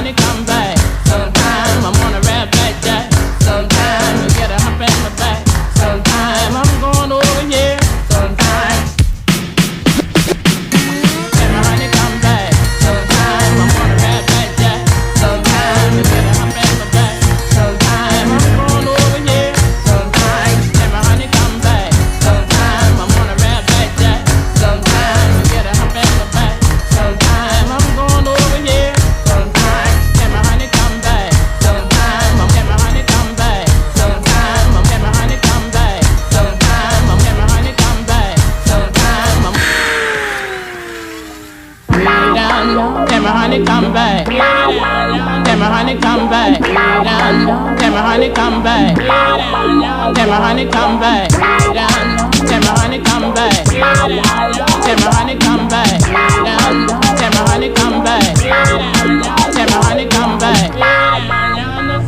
honey, come back. Sometime I'm on a red blackjack. Sometime you get a hump in my back. Sometime I'm going over here. Sometime. Can my honey come back? Sometime I'm on a red blackjack. Sometime you get a hump in my back. Sometime I'm going over here. Sometime. Can my honey come back? Sometime I'm on a red blackjack. Sometime you get a hump in my back. Sometime I'm going over here. Sometime. Can my honey come back? Sometime I'm can my honey come back? Sometime I'm can my honey come back? Sometime I'm can my honey come back? Sometime I'm way down low. Can my honey come back? Can my honey come back? Down low. Can my honey come back? Can my honey come back? Down low. Can my honey come back? Can my honey come back? Down low. Can my honey come back? Can my honey come back?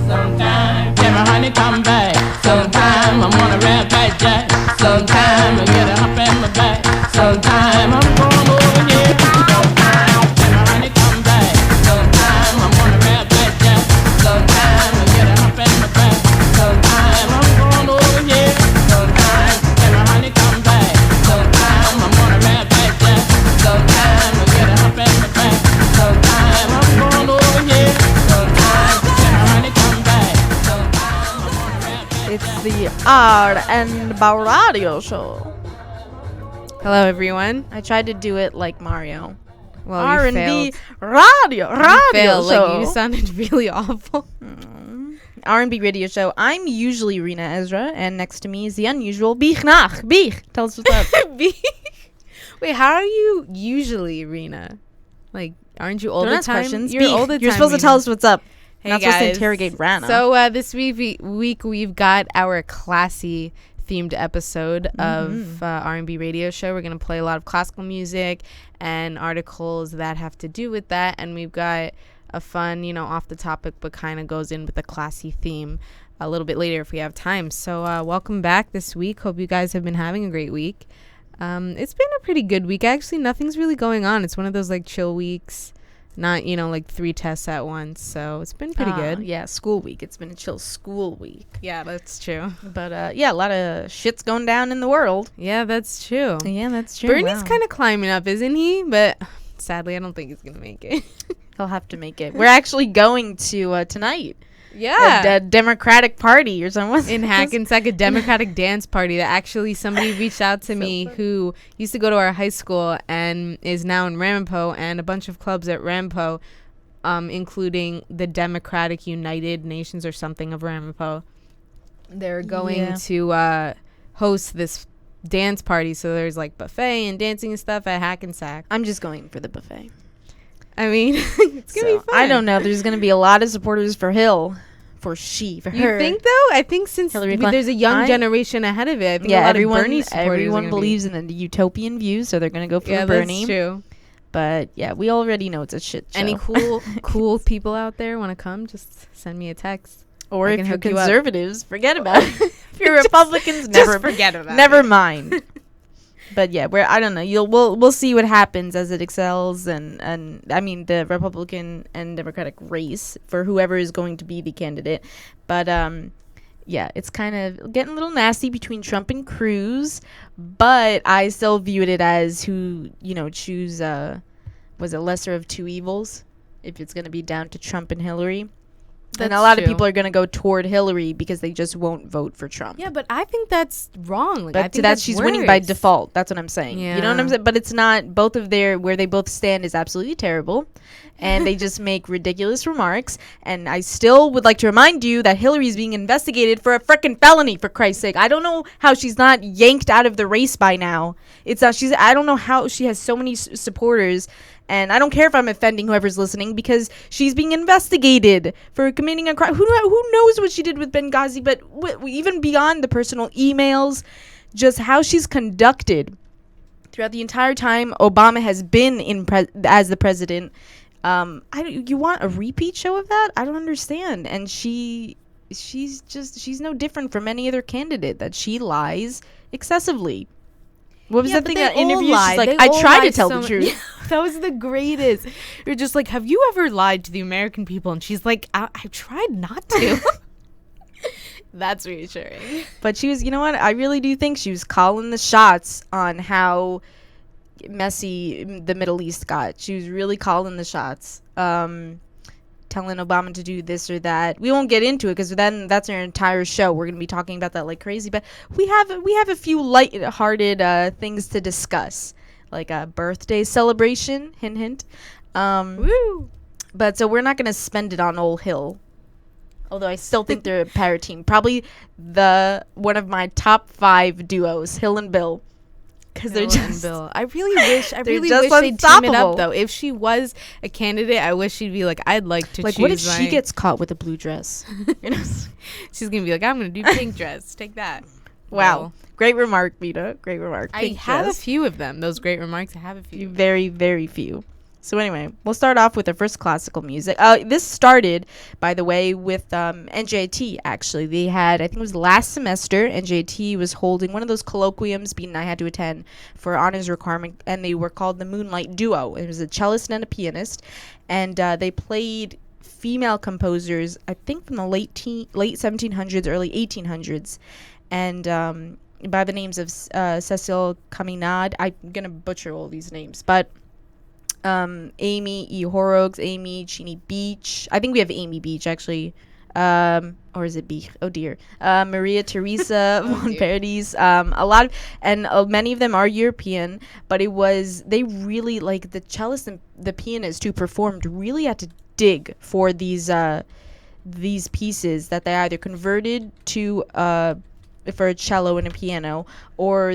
Sometime. Can my honey come back? Sometime I'm on a red blackjack. Sometime I get a hump in my back. Sometime I'm going over here. Sometime. Can my honey come back? Sometime I'm on a red blackjack. Sometime I get a hump in my back. Sometime I'm going over here. Sometime. Can my honey come back? Sometime I'm on a red blackjack. Sometime I get a hump in my back. Sometime I'm going over here. Sometime. Can my honey come back? Sometime I'm on a red blackjack. It's the R&B Radio Show. Hello, everyone. I tried to do it like Mario. Well, R&B you Radio failed. Show. Like, you sounded really awful. R&B Radio Show. I'm usually Rena Ezra, and next to me is the unusual Biechnach. Biech, tell us what's up. Wait, how are you usually, Rena? Like, aren't you all Don't the ask time? questions. You're Biech, all the time. you're supposed to Rena. tell us what's up. Hey, Not supposed to guys. interrogate Rana. So this week we've got our classy themed episode of R&B Radio Show. We're gonna play a lot of classical music and articles that have to do with that, and we've got a fun, off the topic but kind of goes in with a classy theme a little bit later if we have time. So welcome back this week. Hope you guys have been having a great week. It's been a pretty good week. Actually, nothing's really going on. It's one of those like chill weeks. Not, like 3 tests at once. So it's been pretty good. Yeah, school week. It's been a chill school week. Yeah, that's true. But, yeah, a lot of shit's going down in the world. Yeah, that's true. Yeah, that's true. Bernie's kind of climbing up, isn't he? But sadly, I don't think he's going to make it. He'll have to make it. We're actually going to, tonight. Yeah. A Democratic Party or something. In Hackensack, a Democratic dance party that actually somebody reached out to me who used to go to our high school and is now in Ramapo, and a bunch of clubs at Ramapo, including the Democratic United Nations or something of Ramapo. They're going to host this dance party, so there's like buffet and dancing and stuff at Hackensack. I'm just going for the buffet. I mean, it's going to be fun. I don't know. There's going to be a lot of supporters for Hill. For her. You think, though? I think since Hillary there's a young generation ahead of it, I think a lot of Bernie supporters everyone believes in a utopian view, so they're going to go for Bernie. That's true. But, yeah, we already know it's a shit show. Any cool people out there want to come, just send me a text. Or I if can you're hook you up. Conservatives, forget about it. If you're Republicans, Just forget about never it. mind. But yeah, I don't know. We'll see what happens as it excels, and I mean the Republican and Democratic race for whoever is going to be the candidate. But yeah, it's kind of getting a little nasty between Trump and Cruz. But I still viewed it as who choose was it lesser of two evils if it's going to be down to Trump and Hillary. And a lot of people are going to go toward Hillary because they just won't vote for Trump. Yeah, but I think that's wrong. Like, I But think that's she's winning by default. That's what I'm saying. Yeah. You know what I'm saying? But it's not both of where they both stand is absolutely terrible. And they just make ridiculous remarks. And I still would like to remind you that Hillary is being investigated for a frickin' felony, for Christ's sake. I don't know how she's not yanked out of the race by now. I don't know how she has so many supporters. And I don't care if I'm offending whoever's listening because she's being investigated for committing a crime. Who knows what she did with Benghazi? But even beyond the personal emails, just how she's conducted throughout the entire time Obama has been as the president. You want a repeat show of that? I don't understand. And she's no different from any other candidate that she lies excessively. What was that thing that interview? She's like, I try to tell the truth. That was the greatest. You're just like, have you ever lied to the American people? And she's like, I've tried not to. That's reassuring. But she was, you know what? I really do think she was calling the shots on how messy the Middle East got. She was really calling the shots. Telling Obama to do this or that. We won't get into it because then that's our entire show. We're going to be talking about that like crazy. But we have a few light-hearted things to discuss, like a birthday celebration. Hint, hint. Woo! But so we're not going to spend it on Old Hill. Although I still think they're a power team. Probably one of my top 5 duos, Hill and Bill. Because they're just Bill. I really wish they'd team it unstoppable. up though. If she was a candidate, I wish she'd be like, I'd like to like, choose. what if she gets caught with a blue dress? You know? She's gonna be like, I'm gonna do pink dress. Take that. Wow. Bill. Great remark, Vita. Great remark. I Pink have dress. a few of them. Those great remarks. I have a few. Very, very few. So anyway, we'll start off with the first classical music. This started, by the way, with NJIT, actually. They had, I think it was last semester, NJIT was holding one of those colloquiums Beat and I had to attend for honors requirement, and they were called the Moonlight Duo. It was a cellist and a pianist, and they played female composers, I think from the late 1700s, early 1800s, and by the names of Cecile Caminade. I'm going to butcher all these names, but Amy E. Horrocks, Amy Cheney Beach. I think we have Amy Beach actually, or is it Beach? Oh dear. Maria Teresa von Paradis. A lot of, and many of them are European, but they really, like, the cellist and the pianist who performed really had to dig for these pieces that they either converted to for a cello and a piano, or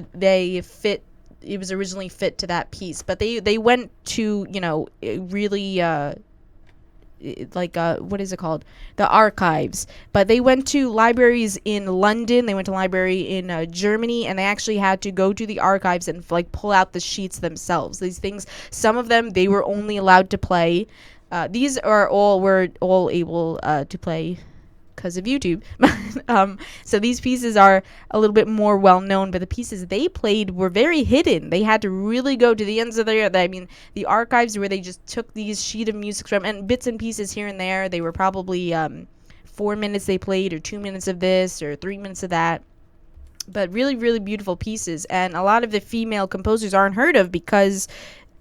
it was originally fit to that piece, but they went to, really what is it called, the archives, but they went to libraries in London, they went to library in Germany, and they actually had to go to the archives and pull out the sheets themselves. These things, some of them they were only allowed to play, these were all able to play because of YouTube. So these pieces are a little bit more well known, but the pieces they played were very hidden. They had to really go to the ends of the earth. I mean, the archives where they just took these sheet of music from, and bits and pieces here and there. They were probably 4 minutes they played, or 2 minutes of this, or 3 minutes of that. But really, really beautiful pieces. And a lot of the female composers aren't heard of because,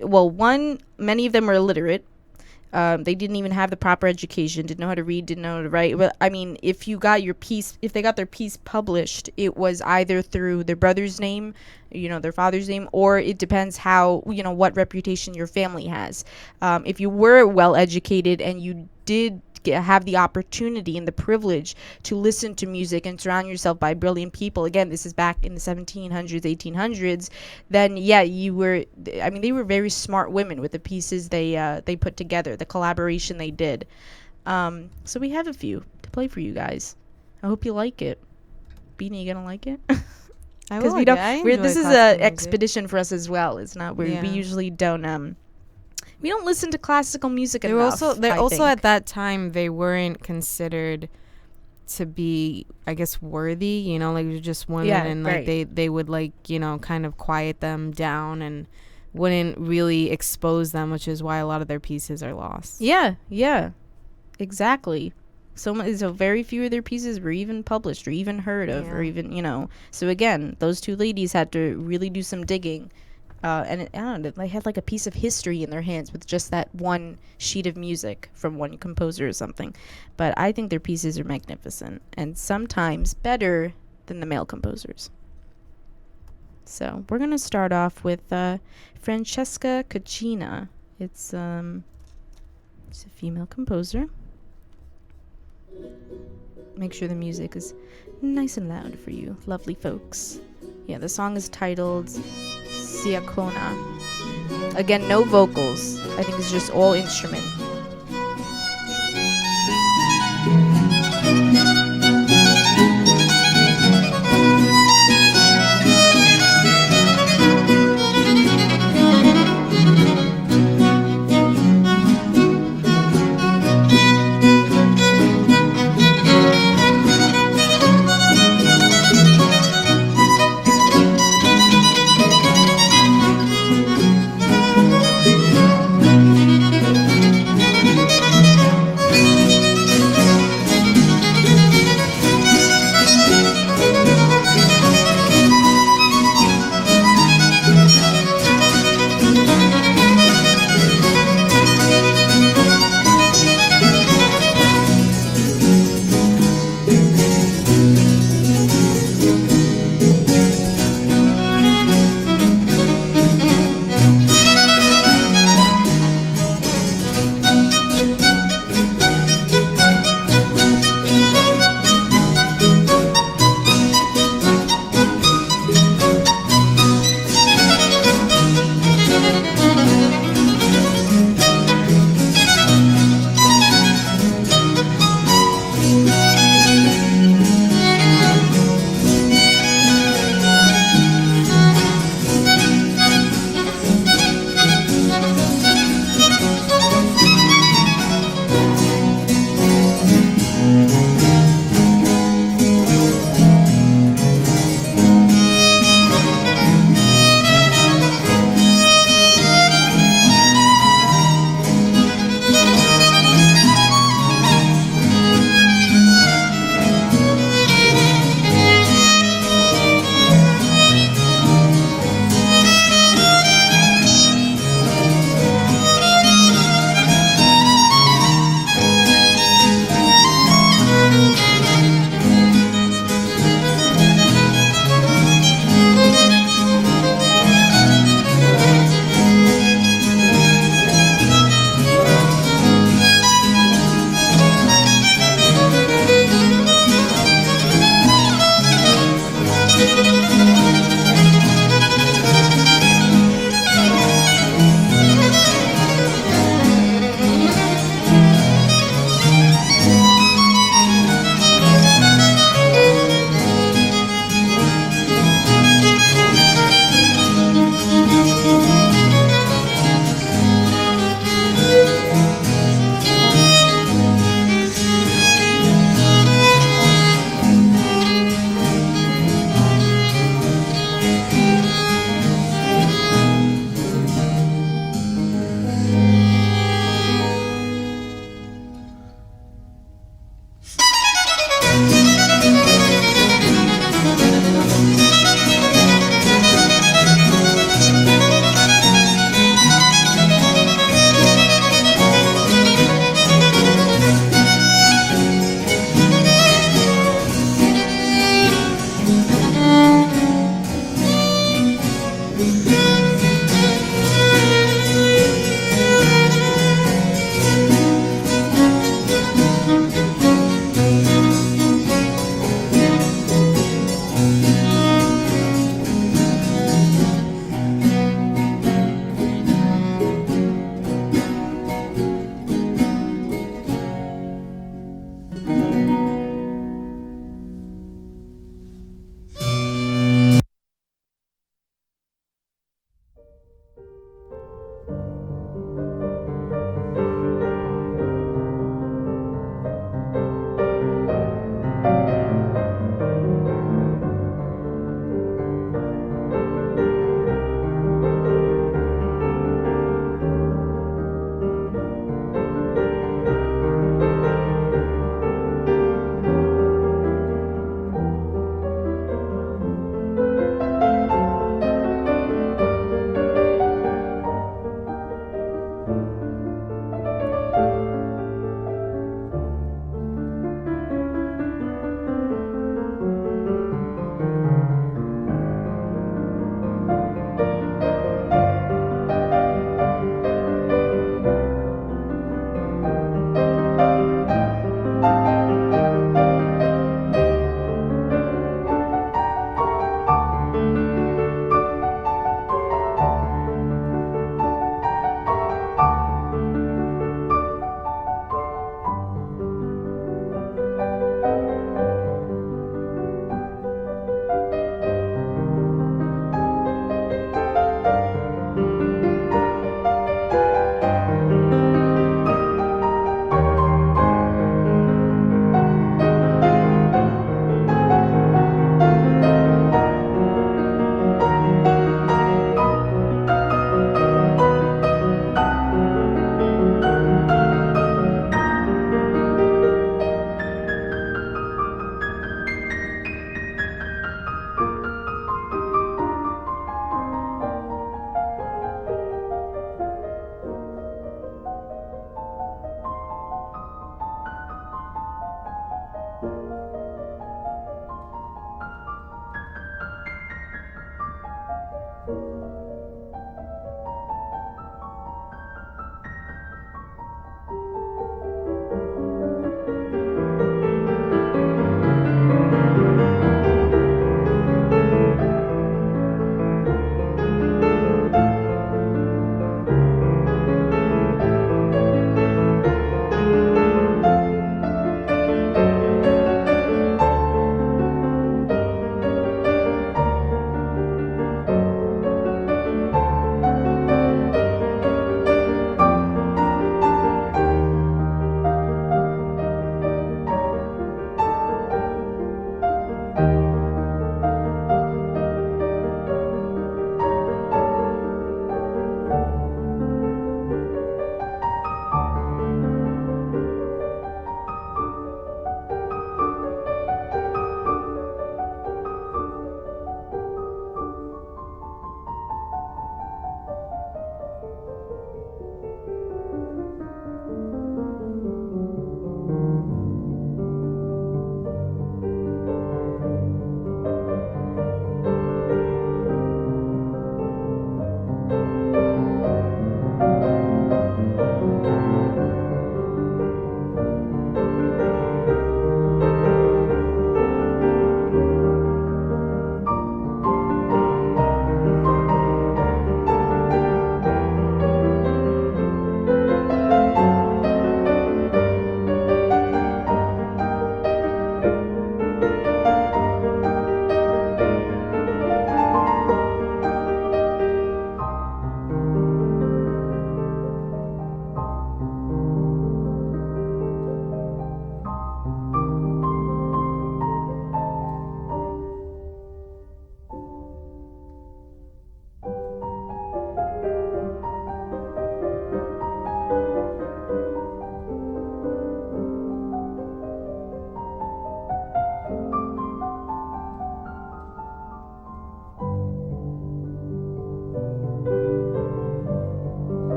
well, many of them were illiterate. They didn't even have the proper education, didn't know how to read, didn't know how to write. But I mean, if they got their piece published, it was either through their brother's name, their father's name, or it depends how, what reputation your family has. If you were well educated and you did have the opportunity and the privilege to listen to music and surround yourself by brilliant people, again, this is back in the 1700s, 1800s, then yeah, they were very smart women with the pieces they put together, the collaboration they did. So we have a few to play for you guys. I hope you like it. Beanie, you gonna like it? Because this is a expedition for us as well. It's not we usually don't we don't listen to classical music enough. They're also at that time, they weren't considered to be, I guess, worthy, like just women, and like they would kind of quiet them down and wouldn't really expose them, which is why a lot of their pieces are lost. Yeah, exactly. So very few of their pieces were even published or even heard of, or even, So again, those two ladies had to really do some digging. And I don't know, they had like a piece of history in their hands with just that one sheet of music from one composer or something. But I think their pieces are magnificent and sometimes better than the male composers. So we're going to start off with Francesca Caccina. It's a female composer. Make sure the music is nice and loud for you, lovely folks. Yeah, the song is titled Siacona. Again, no vocals. I think it's just all instrument.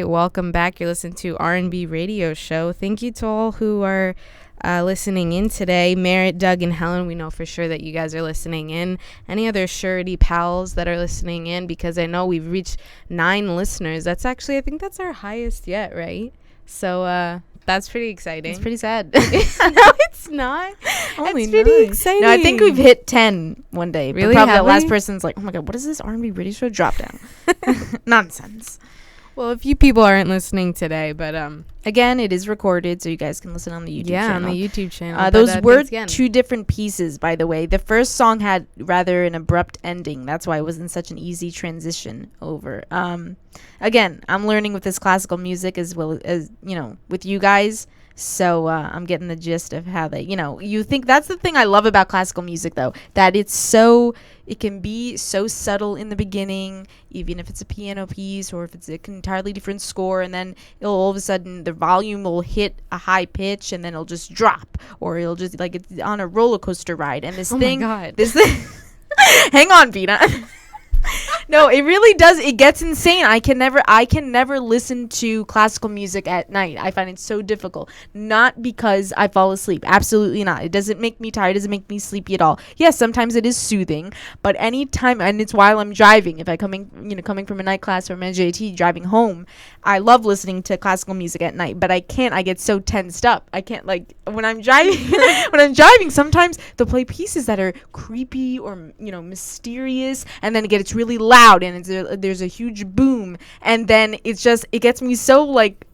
right, welcome back. You're listening to R&B Radio Show. Thank you to all who are listening in today. Merritt, Doug, and Helen, we know for sure that you guys are listening in. Any other surety pals that are listening in? Because I know we've reached 9 listeners. That's actually, I think that's our highest yet, right? So that's pretty exciting. It's pretty sad. No, it's not. Only it's pretty 9. exciting. No, I think we've hit 10 one day. Really? But probably Have that last we? person's like, oh my God, what is this R&B radio show drop down? Nonsense. Well, a few people aren't listening today, but Again, it is recorded, so you guys can listen on the YouTube yeah, channel. on the YouTube channel. Those But, were thanks again. 2 different pieces, by the way. The first song had rather an abrupt ending. That's why it wasn't such an easy transition over. Again, I'm learning with this classical music as well as, with you guys. So I'm getting the gist of how they, you think that's the thing I love about classical music, though, that it can be so subtle in the beginning, even if it's a piano piece or if it's an entirely different score, and then it'll all of a sudden the volume will hit a high pitch and then it'll just drop, or it'll just like it's on a roller coaster ride. And this Oh thing, my God. this thing, hang on, Vina. No, it really does. It gets insane. I can never listen to classical music at night. I find it so difficult. Not because I fall asleep. Absolutely not. It doesn't make me tired. It doesn't make me sleepy at all. Yes, sometimes it is soothing, but anytime, and it's while I'm driving. If I coming from a night class or an JT driving home, I love listening to classical music at night, but I can't. I get so tensed up. I can't, like, when I'm driving. When I'm driving, sometimes they'll play pieces that are creepy or mysterious, and then it's really loud and there's a huge boom, and then it gets me so like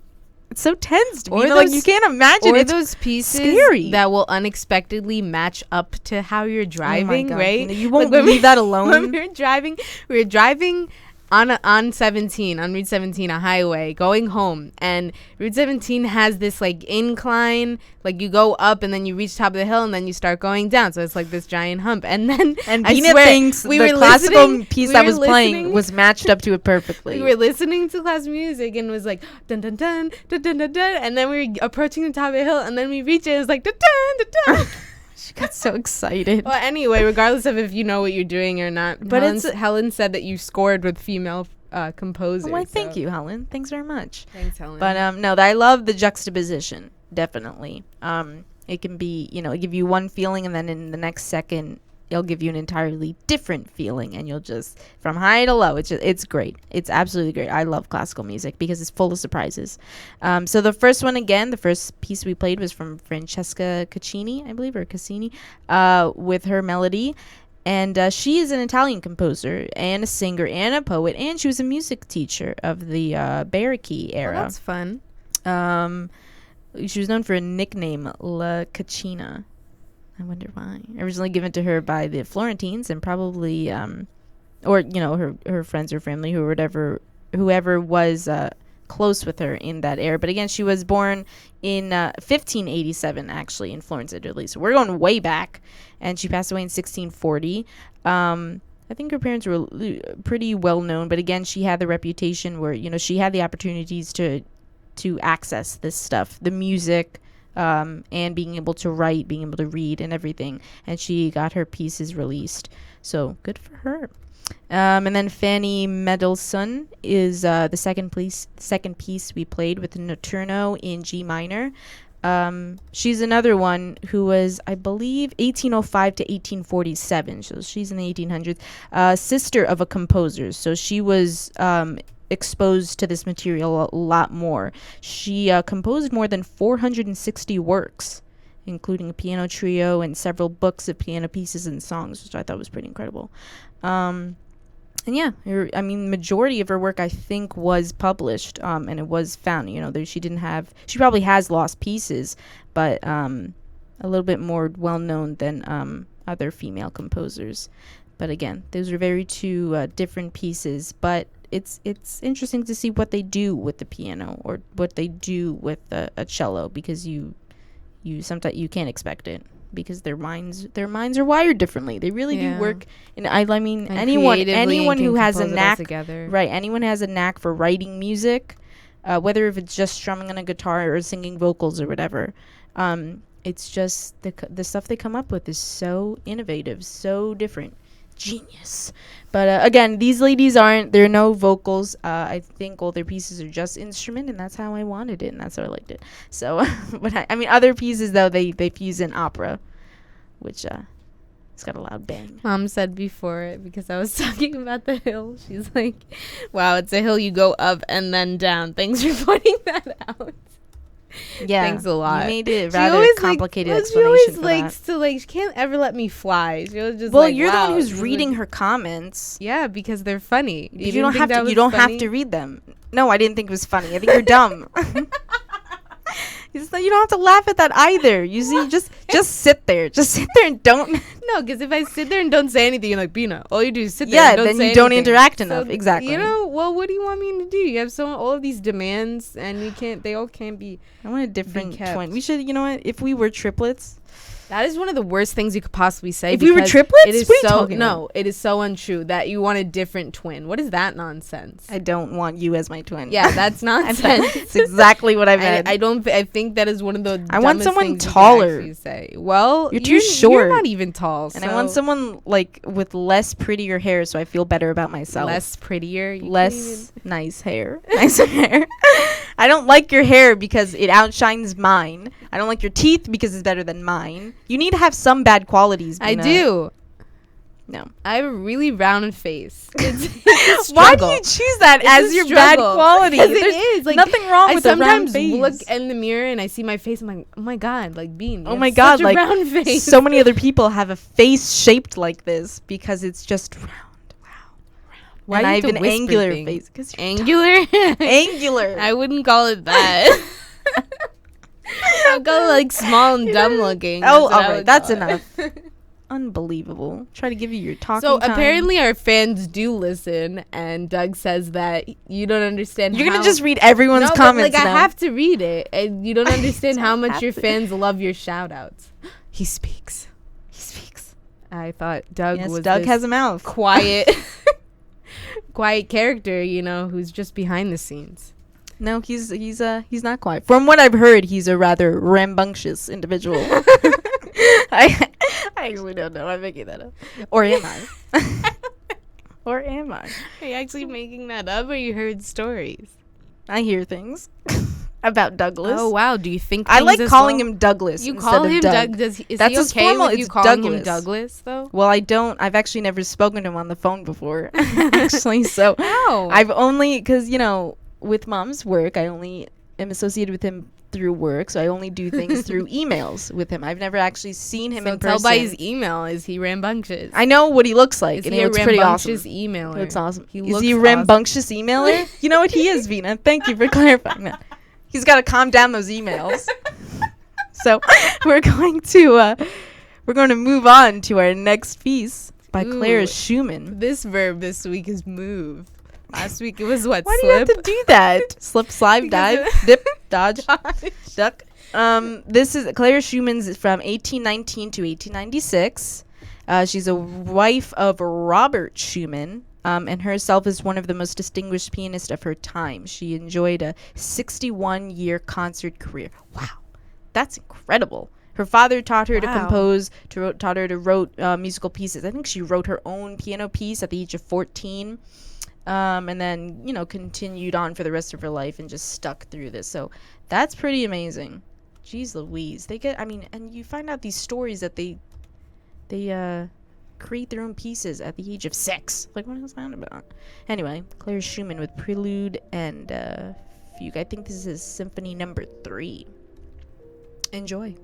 it's so tensed. Or Like those- you can't imagine. Or It's those pieces scary. that will unexpectedly match up to how you're driving, God, right? you won't when leave that When alone. we were driving on Route 17, a highway, going home, and Route 17 has this like incline, like you go up and then you reach top of the hill and then you start going down, so it's like this giant hump. And then And I Bina swear, thinks we the were classical listening- piece we that were was playing listening- was matched up to it perfectly. we were listening to classical music and it was like dun dun dun dun dun dun dun, and then we were approaching the top of the hill and then we reach it, it's like dun dun dun dun. She got so excited. Well, anyway, regardless of if you know what you're doing or not, But Helen said that you scored with female composers. Why, thank so- you, Helen. Thanks very much. Thanks, Helen. But no, I love the juxtaposition. Definitely. It can be, it give you one feeling, and then in the next second, it'll give you an entirely different feeling, and you'll just from high to low. It's great. It's absolutely great. I love classical music because it's full of surprises. So the first one again, the first piece we played was from Francesca Caccini, I believe, or Cassini, with her melody. And she is an Italian composer and a singer and a poet, and she was a music teacher of the Barocchi Oh, era. that's fun. She was known for a nickname, La Caccina. I wonder why. Originally given to her by the Florentines, and probably, or her friends or family, whoever was close with her in that era. But again, she was born in 1587, actually, in Florence, Italy. So we're going way back. And she passed away in 1640. I think her parents were pretty well known, but again, she had the reputation where she had the opportunities to access this stuff, the music, and being able to write, being able to read, and everything. And she got her pieces released, so good for her. And then Fanny Mendelssohn is the second piece we played with the Notturno in G minor. She's another one who was, I believe, 1805 to 1847. So she's in the 1800s. Sister of a composer. So she was exposed to this material a lot more. She composed more than 460 works, including a piano trio and several books of piano pieces and songs, which I thought was pretty incredible. And yeah, majority of her work, I think, was published, and it was found. She probably has lost pieces, but a little bit more well known than other female composers. But again, those are very two different pieces. But it's interesting to see what they do with the piano or what they do with a cello, because you sometimes you can't expect it, because their minds are wired differently. They really do work. And anyone who has a knack, right? Anyone has a knack for writing music, whether if it's just strumming on a guitar or singing vocals or whatever. It's just the stuff they come up with is so innovative, so different. Genius. But again, these ladies there are no vocals. I think all their pieces are just instrument, and that's how I wanted it, and that's how I liked it. So, but I mean, other pieces, though, they fuse in opera, which it's got a loud bang. Mom said before, because I was talking about the hill, she's like, wow, it's a hill you go up and then down. Thanks for pointing that out. Yeah. Thanks a lot. You made it She rather always, complicated she explanation always for likes that. to, she can't ever let me fly. She'll just Well, like, you're the wow. one who's She's reading like, her comments. yeah, because they're funny. You don't have to. You don't have to read them. No, I didn't think it was funny. I think you're dumb. You don't have to laugh at that either. You see, just sit there. Just sit there and don't. No, because if I sit there and don't say anything, you're like, Bina, all you do is sit there Yeah, and don't then say you don't anything. interact So, enough. Exactly. You know, well, what do you want me to do? You have all of these demands, and they all can't be. I want a different kept. twin. We should. You know what? If we were triplets. That is one of the worst things you could possibly say. If we were because triplets? it is What are you so talking about? no, it is so untrue that you want a different twin. What is that nonsense? I don't want you as my twin. Yeah, that's nonsense. That's exactly what I I, meant. I don't. I think that is one of the. I want dumbest someone things you could taller. actually say. Well, You're too You're short. not even tall. And I want someone like with less prettier hair, so I feel better about myself. less prettier. You can't Less nice hair. Nicer hair. I don't like your hair because it outshines mine. I don't like your teeth because it's better than mine. You need to have some bad qualities. I Bina. do. No. I have a really round face. It's a Why do struggle. you choose that It's as a your bad struggle. quality? Because it There's is, like, nothing wrong I with a round sometimes face. look in the mirror and I see my face. I'm like, oh my god, like Bean. you Oh have my god, such a like round face. so many other people have a face shaped like this because it's just round. Why And do I you have to an whisper angular things? face. 'Cause you're Angular? angular. I wouldn't call it that. I'll go like small and dumb looking. Oh, what I alright, would that's call it. enough. Unbelievable. Try to give you your talking So time. apparently our fans do listen, and Doug says that you don't understand. You're how gonna just read everyone's no, comments but, like now. I have to read it, and you don't understand how much have your to. fans love your shout outs. He speaks. He speaks. I thought Doug Yes, was Doug this has a mouth. quiet quiet character, who's just behind the scenes. No, he's not quiet. From what I've heard, he's a rather rambunctious individual. I actually don't know. I'm making that up. Or am I? Or am I? Are you actually making that up, or you heard stories? I hear things about Douglas. Oh wow, do you think I things like as calling well? him Douglas. You instead call of him Doug. Doug? Is That's he his okay formal- with you it's calling him Douglas. Douglas though? Well, I don't. I've actually never spoken to him on the phone before. Actually, so Wow. I've only because with Mom's work, I only am associated with him through work, so I only do things through emails with him. I've never actually seen him So in tell person. by his email, is he rambunctious? I know what he looks like, Is and he he a looks pretty awesome. rambunctious emailer? He looks awesome. He Is looks he a awesome. rambunctious emailer? You know what he is, Vina. Thank you for clarifying that. He's got to calm down those emails. So we're going to move on to our next piece by Clara Ooh. Schumann. This verb this week is move. Last week it was what? Why do you have slip? to do that? Slip, slide, Because dive, it- dip, dodge, duck. This is Clara Schumann's from 1819 to 1896. She's a wife of Robert Schumann, and herself is one of the most distinguished pianists of her time. She enjoyed a 61-year concert career. Wow, that's incredible. Her father taught her to Wow. compose, taught her to wrote musical pieces. I think she wrote her own piano piece at the age of 14. And then, continued on for the rest of her life and just stuck through this. So that's pretty amazing. Jeez Louise. And you find out these stories that they create their own pieces at the age of 6. Like, what is that about? Anyway, Clara Schumann with Prelude and Fugue. I think this is Symphony number 3. Enjoy.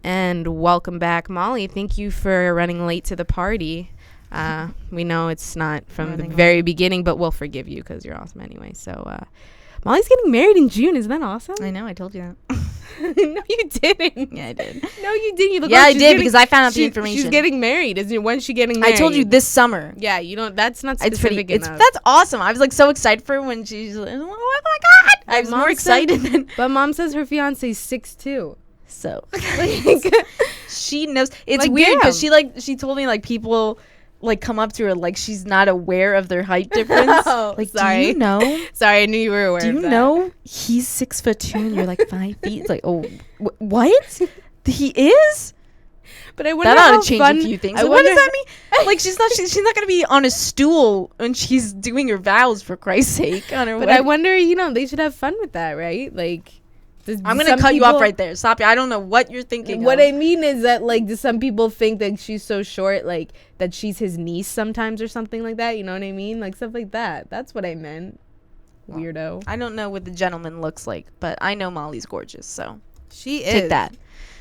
And welcome back, Molly. Thank you for running late to the party. We know it's not from the very beginning, but we'll forgive you because you're awesome anyway. So Molly's getting married in June. Isn't that awesome? I know. I told you that. No, you didn't. Yeah, I did. No, you didn't. You look Yeah, like I she's did because I found out the she's information. getting married. When's she getting married? I told you this summer. Yeah, you know that's not It's specific pretty. enough. That's awesome. I was like so excited for her when she's like, oh my god! I was Mom more said- excited than But mom says her fiance's 6'2". so. Like, She knows. It's Like, weird because damn. she told me like people like come up to her like she's not aware of their height difference. Oh, like, sorry. do you know? Sorry, I knew you were aware. Do of you that. know he's 6'2" and you're like 5 feet? It's like, oh, what? He is? But I wonder That ought how to change fun, a few things. I Like, what does wonder- that mean? Like she's not gonna be on a stool when she's doing her vows, for Christ's sake. On her But I wedding. wonder, they should have fun with that, right? Like, I'm gonna cut you off right there. Stop it. I don't know what you're thinking. What of. I mean is that, like, do some people think that she's so short, like, that she's his niece sometimes or something like that? You know what I mean? Like, stuff like that. That's what I meant. Weirdo. I don't know what the gentleman looks like, but I know Molly's gorgeous, so She is. take that.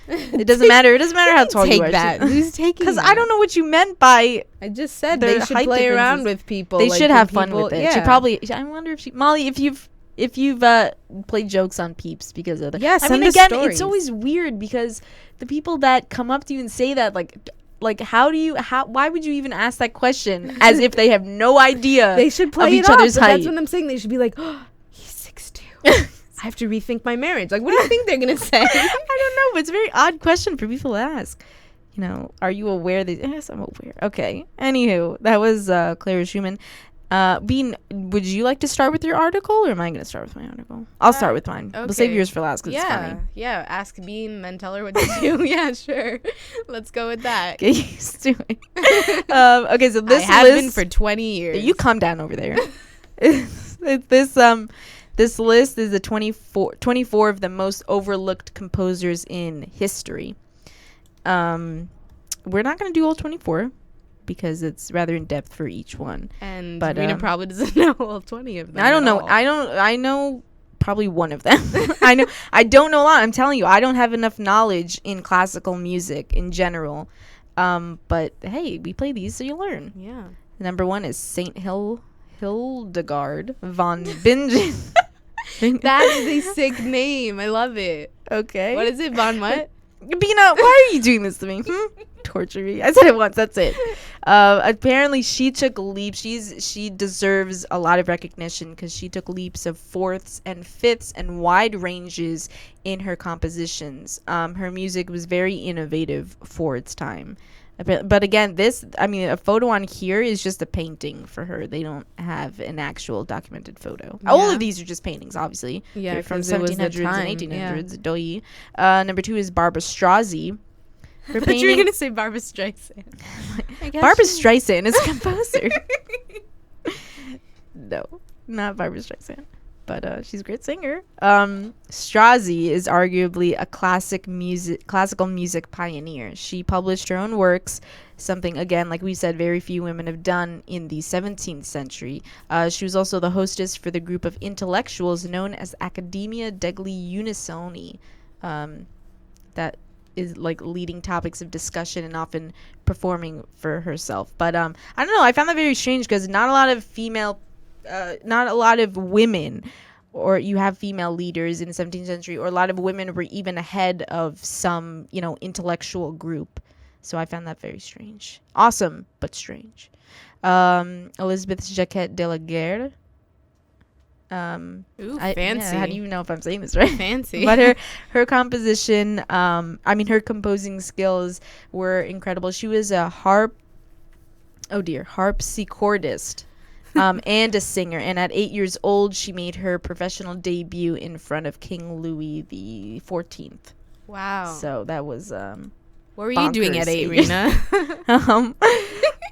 It doesn't matter. It doesn't matter how tall you Take are. that. Who's taking Because that? I don't know what you meant by I just said Their they should height play around differences. with people. they like, should when have fun people- with it. Yeah. She probably. I wonder if she Molly, if you've played jokes on Peeps because of that. Yeah, I send mean, us again, stories. it's always weird because the people that come up to you and say that, like why would you even ask that question as if they have no idea They should play of it each off, other's but height? that's what I'm saying. They should be like, oh, he's 6'2". I have to rethink my marriage. Like, what do you think they're gonna say? I don't know, but it's a very odd question for people to ask. You know, are you aware that? Yes, I'm aware. Okay. Anywho, that was Clara Schumann. Bean, would you like to start with your article, or am I going to start with my article? I'll start with mine. We'll save okay. yours for last because it's funny. Yeah. Ask Bean, then tell her what to do. Yeah, sure. Let's go with that. Get used to it. Okay, so this I have list. been for 20 years. You calm down over there. This list is the 24 of the most overlooked composers in history. We're not going to do all 24 because it's rather in depth for each one. And But, Rena probably doesn't know all 20 of them. I don't at know. all. I know probably one of them. I don't know a lot. I'm telling you, I don't have enough knowledge in classical music in general. But hey, we play these so you learn. Yeah. Number 1 is Saint Hildegard von Bingen. That is a sick name. I love it. Okay. What is it, Von what? Bina, why are you doing this to me? Torture me. I said it once. That's it. Apparently, she took leaps. She deserves a lot of recognition because she took leaps of fourths and fifths and wide ranges in her compositions. Her music was very innovative for its time. But again, a photo on here is just a painting for her. They don't have an actual documented photo. All Yeah. of these are just paintings, obviously. Yeah, They're from 'cause it was the 1700s time, and yeah. 1800s. Doi. Number 2 is Barbara Strozzi. Her I thought you were painting. gonna say Barbara Streisand. Barbara Streisand is a composer. No, not Barbara Streisand, but she's a great singer. Strozzi is arguably a classical music pioneer. She published her own works, something again, like we said, very few women have done in the 17th century. She was also the hostess for the group of intellectuals known as Accademia degli Unisoni. That is like leading topics of discussion and often performing for herself. But I don't know. I found that very strange because not a lot of women, or you have female leaders in the 17th century, or a lot of women were even ahead of some, intellectual group. So I found that very strange. Awesome, but strange. Elizabeth Jacquet de la Guerre. Ooh, Yeah, fancy. how do you know if I'm saying this right? Fancy. But her composition, her composing skills were incredible. She was a harpsichordist, and a singer. And at 8 years old, she made her professional debut in front of King Louis the 14th. Wow. So that was what were you doing at 8, bonkers.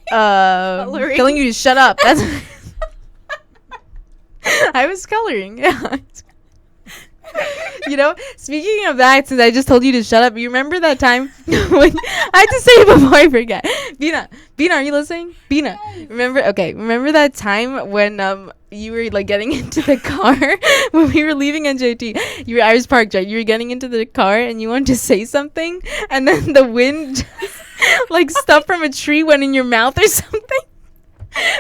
Rena? telling you to shut up. That's I was coloring. Yeah. Speaking of that, since I just told you to shut up, you remember that time when I had to say it before I forget. Bina, are you listening? Bina, remember that time when you were like getting into the car when we were leaving NJT. You were Iris Park, right? You were getting into the car and you wanted to say something, and then the wind, just, like stuff from a tree went in your mouth or something.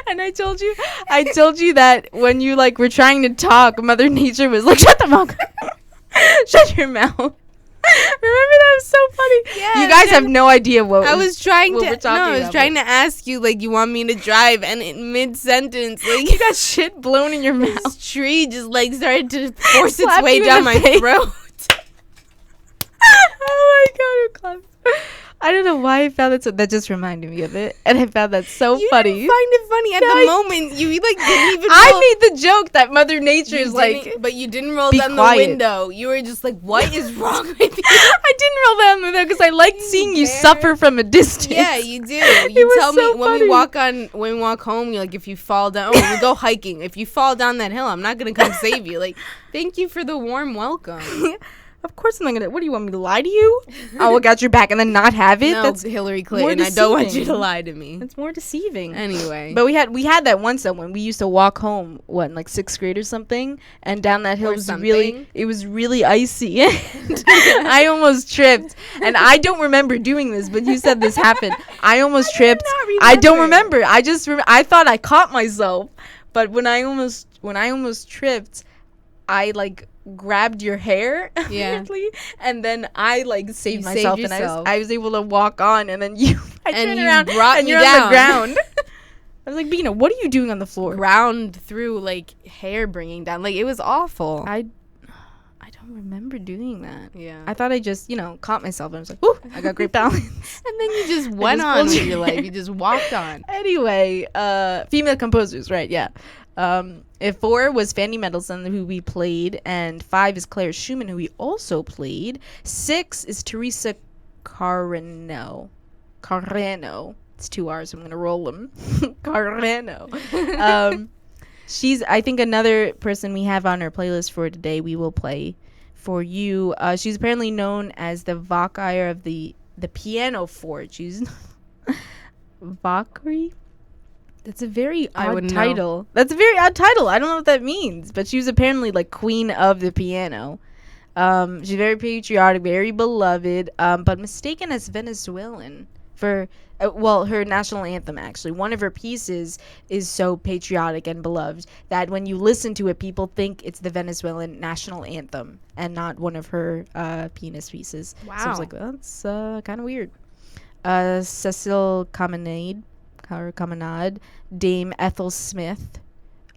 And I told you that when you like were trying to talk, Mother Nature was like, "Shut the fuck, shut your mouth." Remember that was so funny. Yeah, you guys have no idea what I was trying what to. we're No, talking I was about, trying to ask you, like, you want me to drive, and in mid sentence, like, You got shit blown in your mouth. this tree just like started to force its Slapped way you in down the my face. throat. Oh my god, I don't know why I found that so. That just reminded me of it, and I found that so You funny. didn't find it funny at No, the I- moment. You like didn't even. I roll- made the joke that Mother Nature you is like. didn't- but you didn't roll be down quiet. the window. You were just like, "What is wrong with you?" I didn't roll down the window because I liked seeing you dare. suffer from a distance. Yeah, you do. It You was tell so me when funny. when we walk home, you're like, if you fall down, when we go hiking, if you fall down that hill, I'm not gonna come save you. Like, thank you for the warm welcome. Of course I'm not gonna. What do you want me to lie to you? I got your back and then not have it. No, That's Hillary more Clinton. I don't want you to deceiving. lie to me. That's more deceiving. Anyway, But we had that once though when we used to walk home, what, in like 6th grade or something, and down that hill Or was something. it was really icy. And I almost tripped, and I don't remember doing this, but you said this happened. I almost tripped. not I don't remember. remember. I just I thought I caught myself, but when I almost tripped, I like grabbed your hair Yeah. apparently, and then I like saved You saved myself, yourself. and I was able to walk on, and then I And turned you around brought and me you're on down. the ground. I was like, Bina, what are you doing on the floor? ground through like hair bringing down. Like, it was awful. I don't remember doing that. Yeah. I thought I just, caught myself and I was like, whoo, I got great balance. And then you just went just on pulled with your your life. hair. You just walked on. Anyway, female composers, right, yeah. If 4 was Fanny Mendelssohn, who we played, and 5 is Claire Schumann, who we also played. 6 is Teresa Carreno. It's 2 R's, I'm going to roll them. Carreno. She's, I think, another person we have on our playlist for today. We will play for you. She's apparently known as the Valkyrie of the piano forte. She's Valkyrie. That's a very I odd wouldn't know. title. That's a very odd title. I don't know what that means, but she was apparently like queen of the piano. She's very patriotic, very beloved, but mistaken as Venezuelan for her national anthem. Actually, one of her pieces is so patriotic and beloved that when you listen to it, people think it's the Venezuelan national anthem and not one of her pianist pieces. So I Wow. was like, that's kind of weird. Cecile Caminade, Dame Ethel Smith,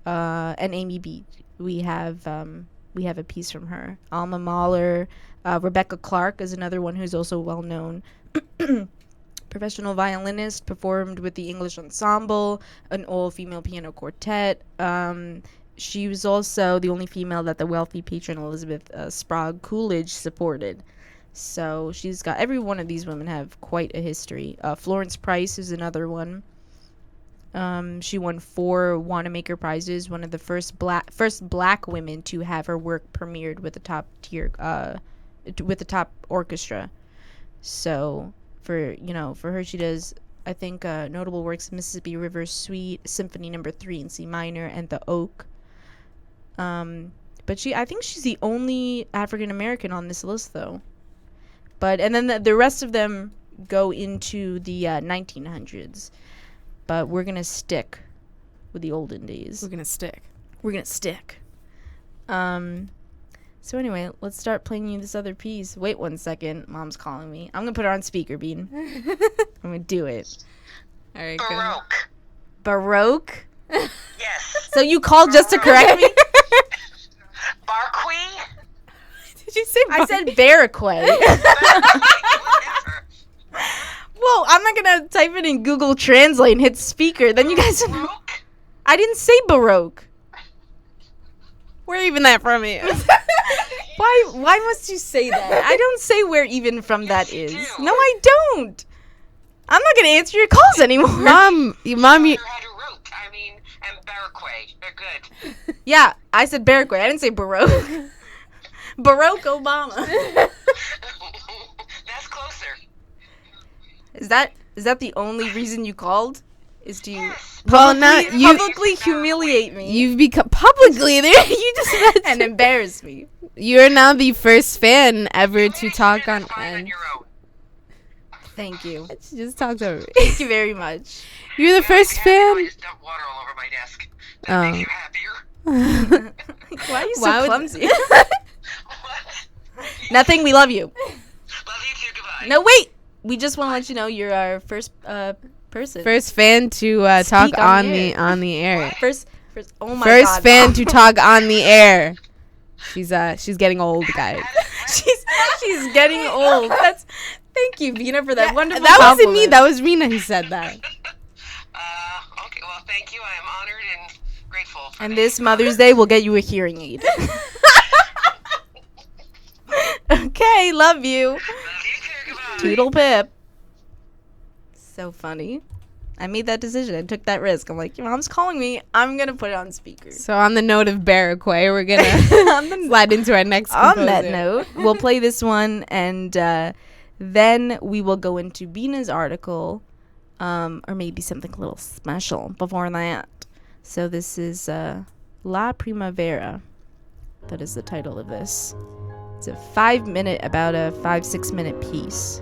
and Amy Beach. We have a piece from her. Alma Mahler, Rebecca Clark is another one who's also well known. Professional violinist, performed with the English Ensemble, an all-female piano quartet. She was also the only female that the wealthy patron Elizabeth Sprague Coolidge supported. So she's got, every one of these women have quite a history. Florence Price is another one. She won 4 Wanamaker prizes, one of the first black women to have her work premiered with the top tier, with the top orchestra. So for her, she does, I think, notable works: Mississippi River Suite, Symphony No. 3 in C minor, and the Oak. But I think she's the only African American on this list, though. And then the rest of them go into the 1900s. But we're going to stick with the olden days. We're gonna stick. So anyway, let's start playing you this other piece. Wait 1 second. Mom's calling me. I'm going to put her on speaker, Bean. I'm going to do it. All right. Go ahead. Baroque. Baroque? Yes. So you called just to correct me? Barqui. Did you say? I said Barraquay. Whatever. Whoa, I'm not going to type it in Google Translate and hit speaker. Then you guys... Baroque. I didn't say Baroque. Where even that from is? Why must you say that? I don't say where even from that you is. do. No, I don't. I'm not going to answer your calls anymore. Mom, you. Had Baroque. I mean, and Barraquay. They're good. Yeah, I said Barraquay. I didn't say Baroque. Barack Obama. That's closer. Is that the only reason you called? Is to Yes. Well, now you publicly humiliate me you've become publicly there. You just and mentioned embarrass me. you're now the first fan ever to talk on. Fine on And your own. Thank you. she just talked over me. Thank you very much. You're the first I fan. just dumped water all over my desk. Oh. That makes you happier. Why are you so Why would- clumsy? What? Nothing. We love you. Love you too. Goodbye. No, wait. We just want to let you know you're our first person. First fan to talk Speak on on the the air. on the air. First. Oh my First God. fan to talk on the air. She's getting old, guys. she's getting old. That's. Thank you, Vina, for that wonderful. That wasn't me. compliment. That was Rena who said that. Okay, well, thank you. I am honored and grateful. For And that. this Mother's Day, we'll get you a hearing aid. Okay, love you. Love you too. Goodbye. Toodle pip. So funny. I made that decision. I took that risk. I'm like, your mom's calling me. I'm gonna put it on speaker. So on the note of Barraquay, we're gonna slide into our next. On composer. that note, we'll play this one, and then we will go into Bina's article, or maybe something a little special before that. So this is La Primavera. That is the title of this. It's a 5-6 minute piece.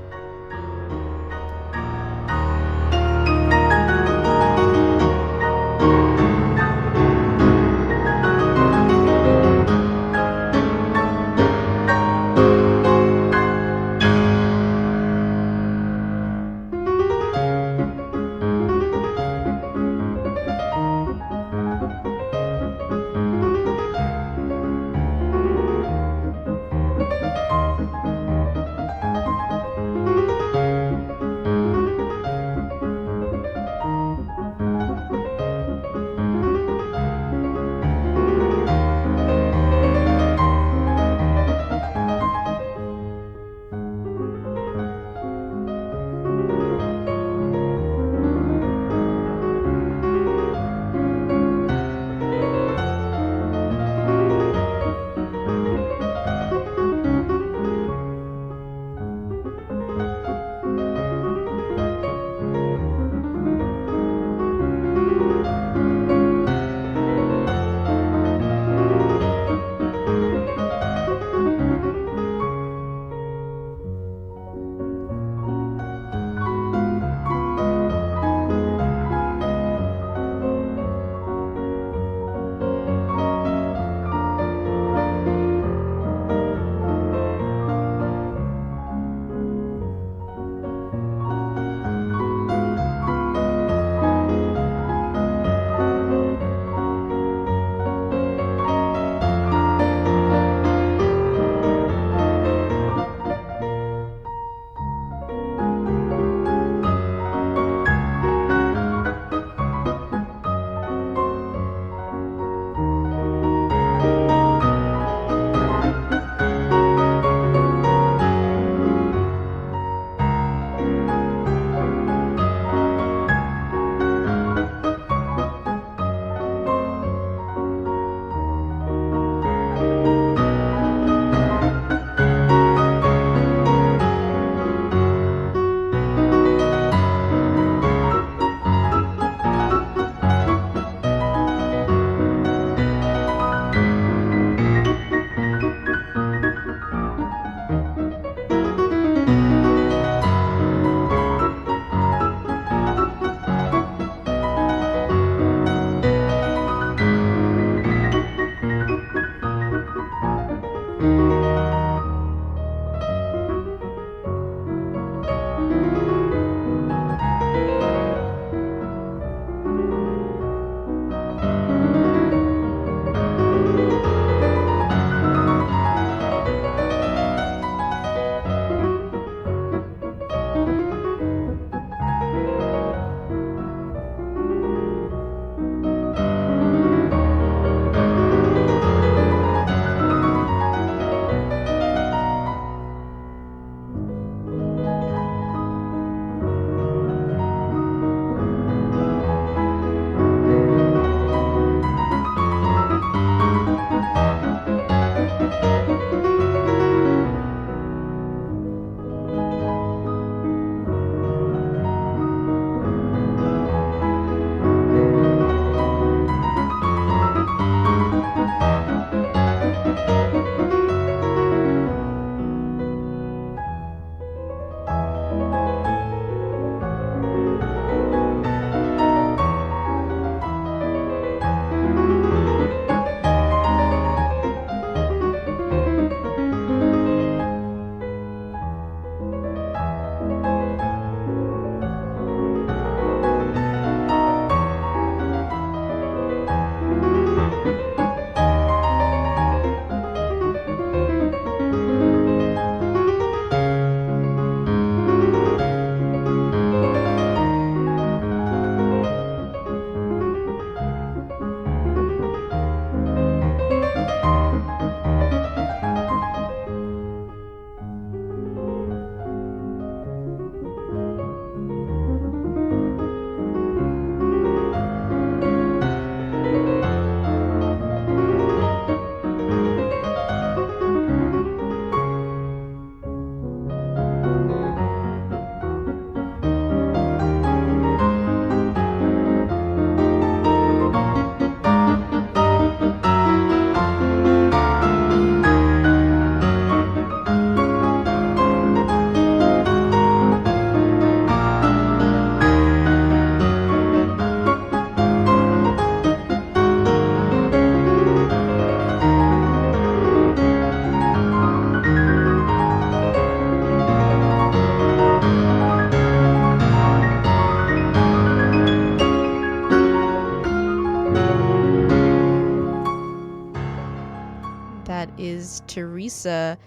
That is Teresa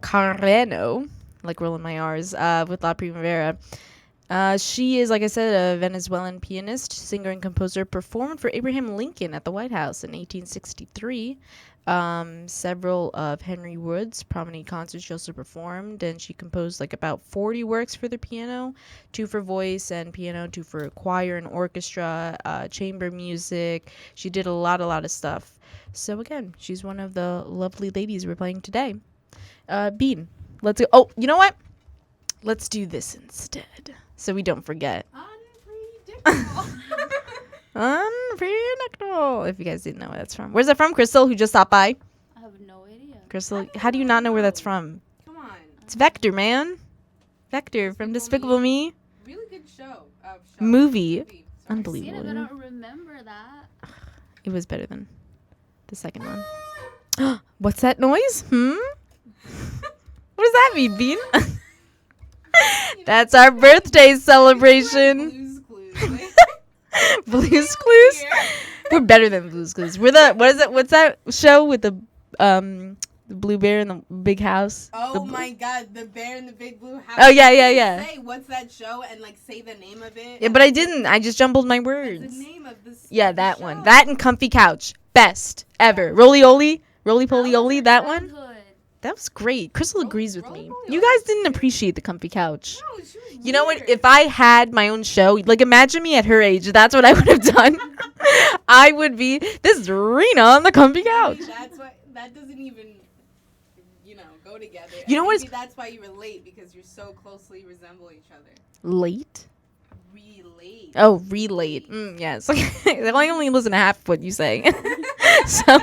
Carreno, like rolling my R's, with La Primavera. She is, like I said, a Venezuelan pianist, singer, and composer. Performed for Abraham Lincoln at the White House in 1863. Several of Henry Wood's prominent concerts she also performed, and she composed like about 40 works for the piano, 2 for voice and piano, 2 for choir and orchestra, chamber music. She did a lot of stuff. So again, she's one of the lovely ladies we're playing today. Bean, let's go. Oh, you know what? Let's do this instead, so we don't forget. Unpredictable. If you guys didn't know where that's from. Where's that from, Crystal, who just stopped by? I have no idea. Crystal, how do you not know where that's from? Come on. It's Vector, man. Vector from Despicable Me. Really good show. Movie. Sorry. Unbelievable. I don't remember that. It was better than the second one. What's that noise? What does that mean, Bean? That's our birthday celebration. Blue's Clues. Blue's Clues? We're better than Blue's Clues. We're the what's that show with the blue bear in the big house? Oh my god, the bear in the big blue house. Oh yeah. Say what's that show and like say the name of it. Yeah, but I didn't. I just jumbled my What's words. the name of this. Yeah, that one. That and Comfy Couch. Best ever. Roly Poly Oly, that one. Childhood. That was great. Crystal agrees with me. Roly-Poly You guys didn't appreciate the Comfy Couch. No, she was You know what? weird. If I had my own show, like imagine me at her age, that's what I would have done. I would be, this is Rena on the Comfy Couch. That's why that doesn't even, go together. You know what is- Maybe that's why you relate because you so closely resemble each other. Late? Relate. Oh, relate. Yes. I only listen to half of what you say. So,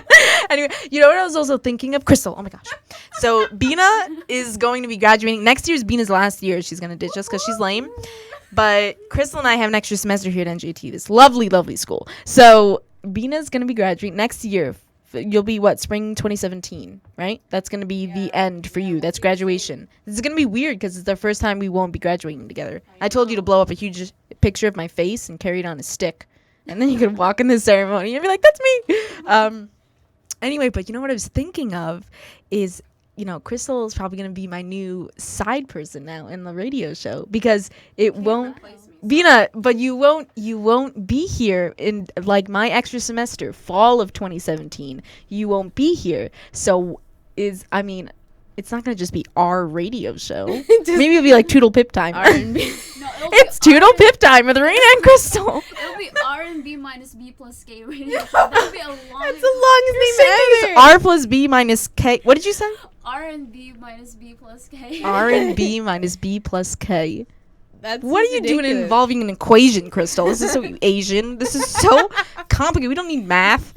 anyway, you know what I was also thinking of? Crystal. Oh my gosh. So, Bina is going to be graduating. Next year's Bina's last year. She's going to ditch us because she's lame. But Crystal and I have an extra semester here at NJT, this lovely, lovely school. So, Bina's going to be graduating next year. You'll be spring 2017, right? That's going to be the end for you. That's graduation. This is going to be weird because it's the first time we won't be graduating together. I told you to blow up a huge picture of my face and carry it on a stick. And then you could walk in the ceremony and be like, that's me. Anyway, but you know what I was thinking of is, Crystal is probably going to be my new side person now in the radio show because it won't. Bina, but you won't be here in like my extra semester, fall of 2017. You won't be here. So it's not gonna just be our radio show. Maybe it'll be like Toodle Pip Time. R&B. No, it'll It's be Toodle Pip Time with Raina and Crystal. It'll be R&B minus B plus K radio. That'll be a long. That's the longest name It's ever. R plus B minus K. What did you say? R&B minus B plus K. R and B minus B plus K. That's What are you doing involving an equation, Crystal? This is so Asian. This is so complicated. We don't need math.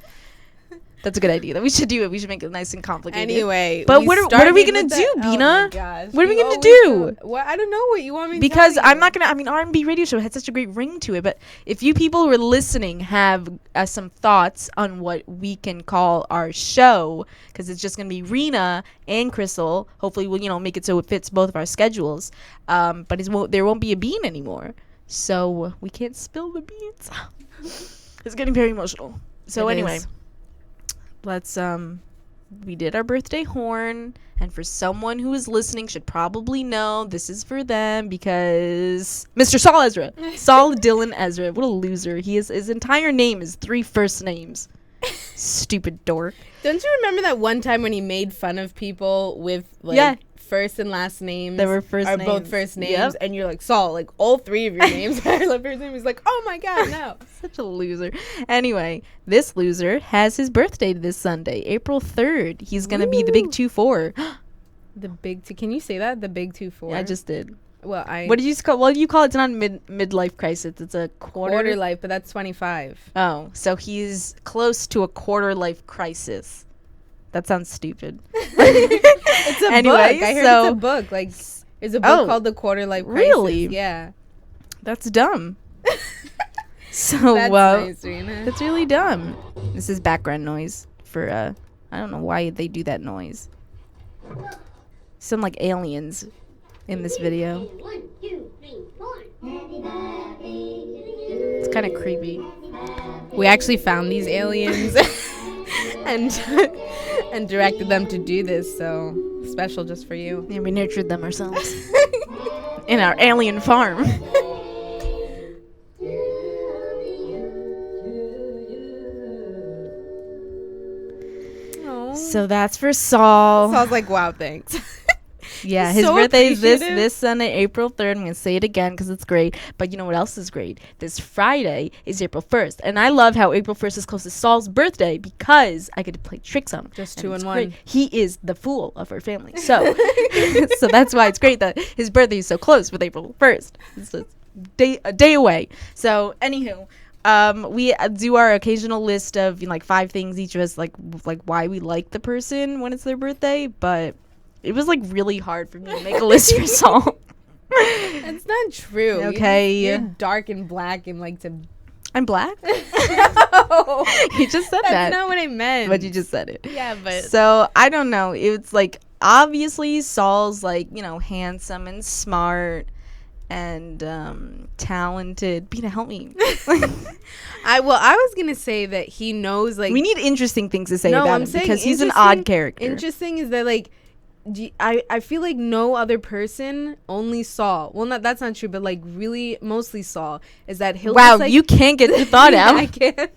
That's a good idea. We should do it. We should make it nice and complicated. Anyway, But what are we gonna do, Bina? What are we gonna do? What I don't know what you want me to Because tell you. I'm not gonna. R&B radio show had such a great ring to it. But if you people who are listening have some thoughts on what we can call our show, because it's just gonna be Rena and Crystal. Hopefully, we'll make it so it fits both of our schedules. But there won't be a Bean anymore, so we can't spill the beans. It's getting very emotional. So It anyway. is. Let's we did our birthday horn, and for someone who is listening should probably know this is for them because Mr. Saul Ezra. Saul Dylan Ezra. What a loser. His entire name is 3 first names. Stupid dork. Don't you remember that one time when he made fun of people with Yeah. first and last names? They were first are names. both first names, Yep. and you're like Saul, like all 3 of your names are like first name. He's like, oh my god, no. Such a loser. Anyway, this loser has his birthday this Sunday, April 3rd. He's going to be the big 2-4. The big two. Can you say that? The big 2-4. I just did. Well, What did you call? Well, you call it's not a midlife crisis. It's a quarter life, but that's 25. Oh, so he's close to a quarter life crisis. That sounds stupid. It's a Anyway, book. I heard so- it's a book. Like, there's a book Oh, called The Quarter Life Crisis. really? Yeah. That's dumb. So That's nice, Rena. that's really dumb. This is background noise for I don't know why they do that noise. Some like aliens in this video. 1, 2, 3, 4. It's kind of creepy. We actually found these aliens and and directed them to do this. So special just for you. And we nurtured them ourselves in our alien farm. So that's for Saul. So I was like, wow, thanks. Yeah, He's his so birthday is appreciative. this Sunday, April 3rd. I'm going to say it again because it's great. But you know what else is great? This Friday is April 1st. And I love how April 1st is close to Saul's birthday because I get to play tricks on him. Just And 2 it's in great. 1. He is the fool of our family. So, so that's why it's great that his birthday is so close with April 1st. It's a day away. So, anywho. We do our occasional list of, you know, like 5 things each of us like why we like the person when it's their birthday, but it was like really hard for me to make a list for Saul. That's not true. Okay. You're dark and black and like to. I'm black. No, You just said that's that, not what I meant. but you just said it. Yeah, but So I don't know. It's like obviously Saul's like, you know, handsome and smart and talented. Bina, help me. I was gonna say that he knows like We need interesting things to say No, about I'm him saying because he's an interesting- odd character. Interesting is that like I feel like no other person, only Saul. Well, that's not true, but like really mostly Saul is that he'll Wow, just, like, you can't get your thought out. I can't.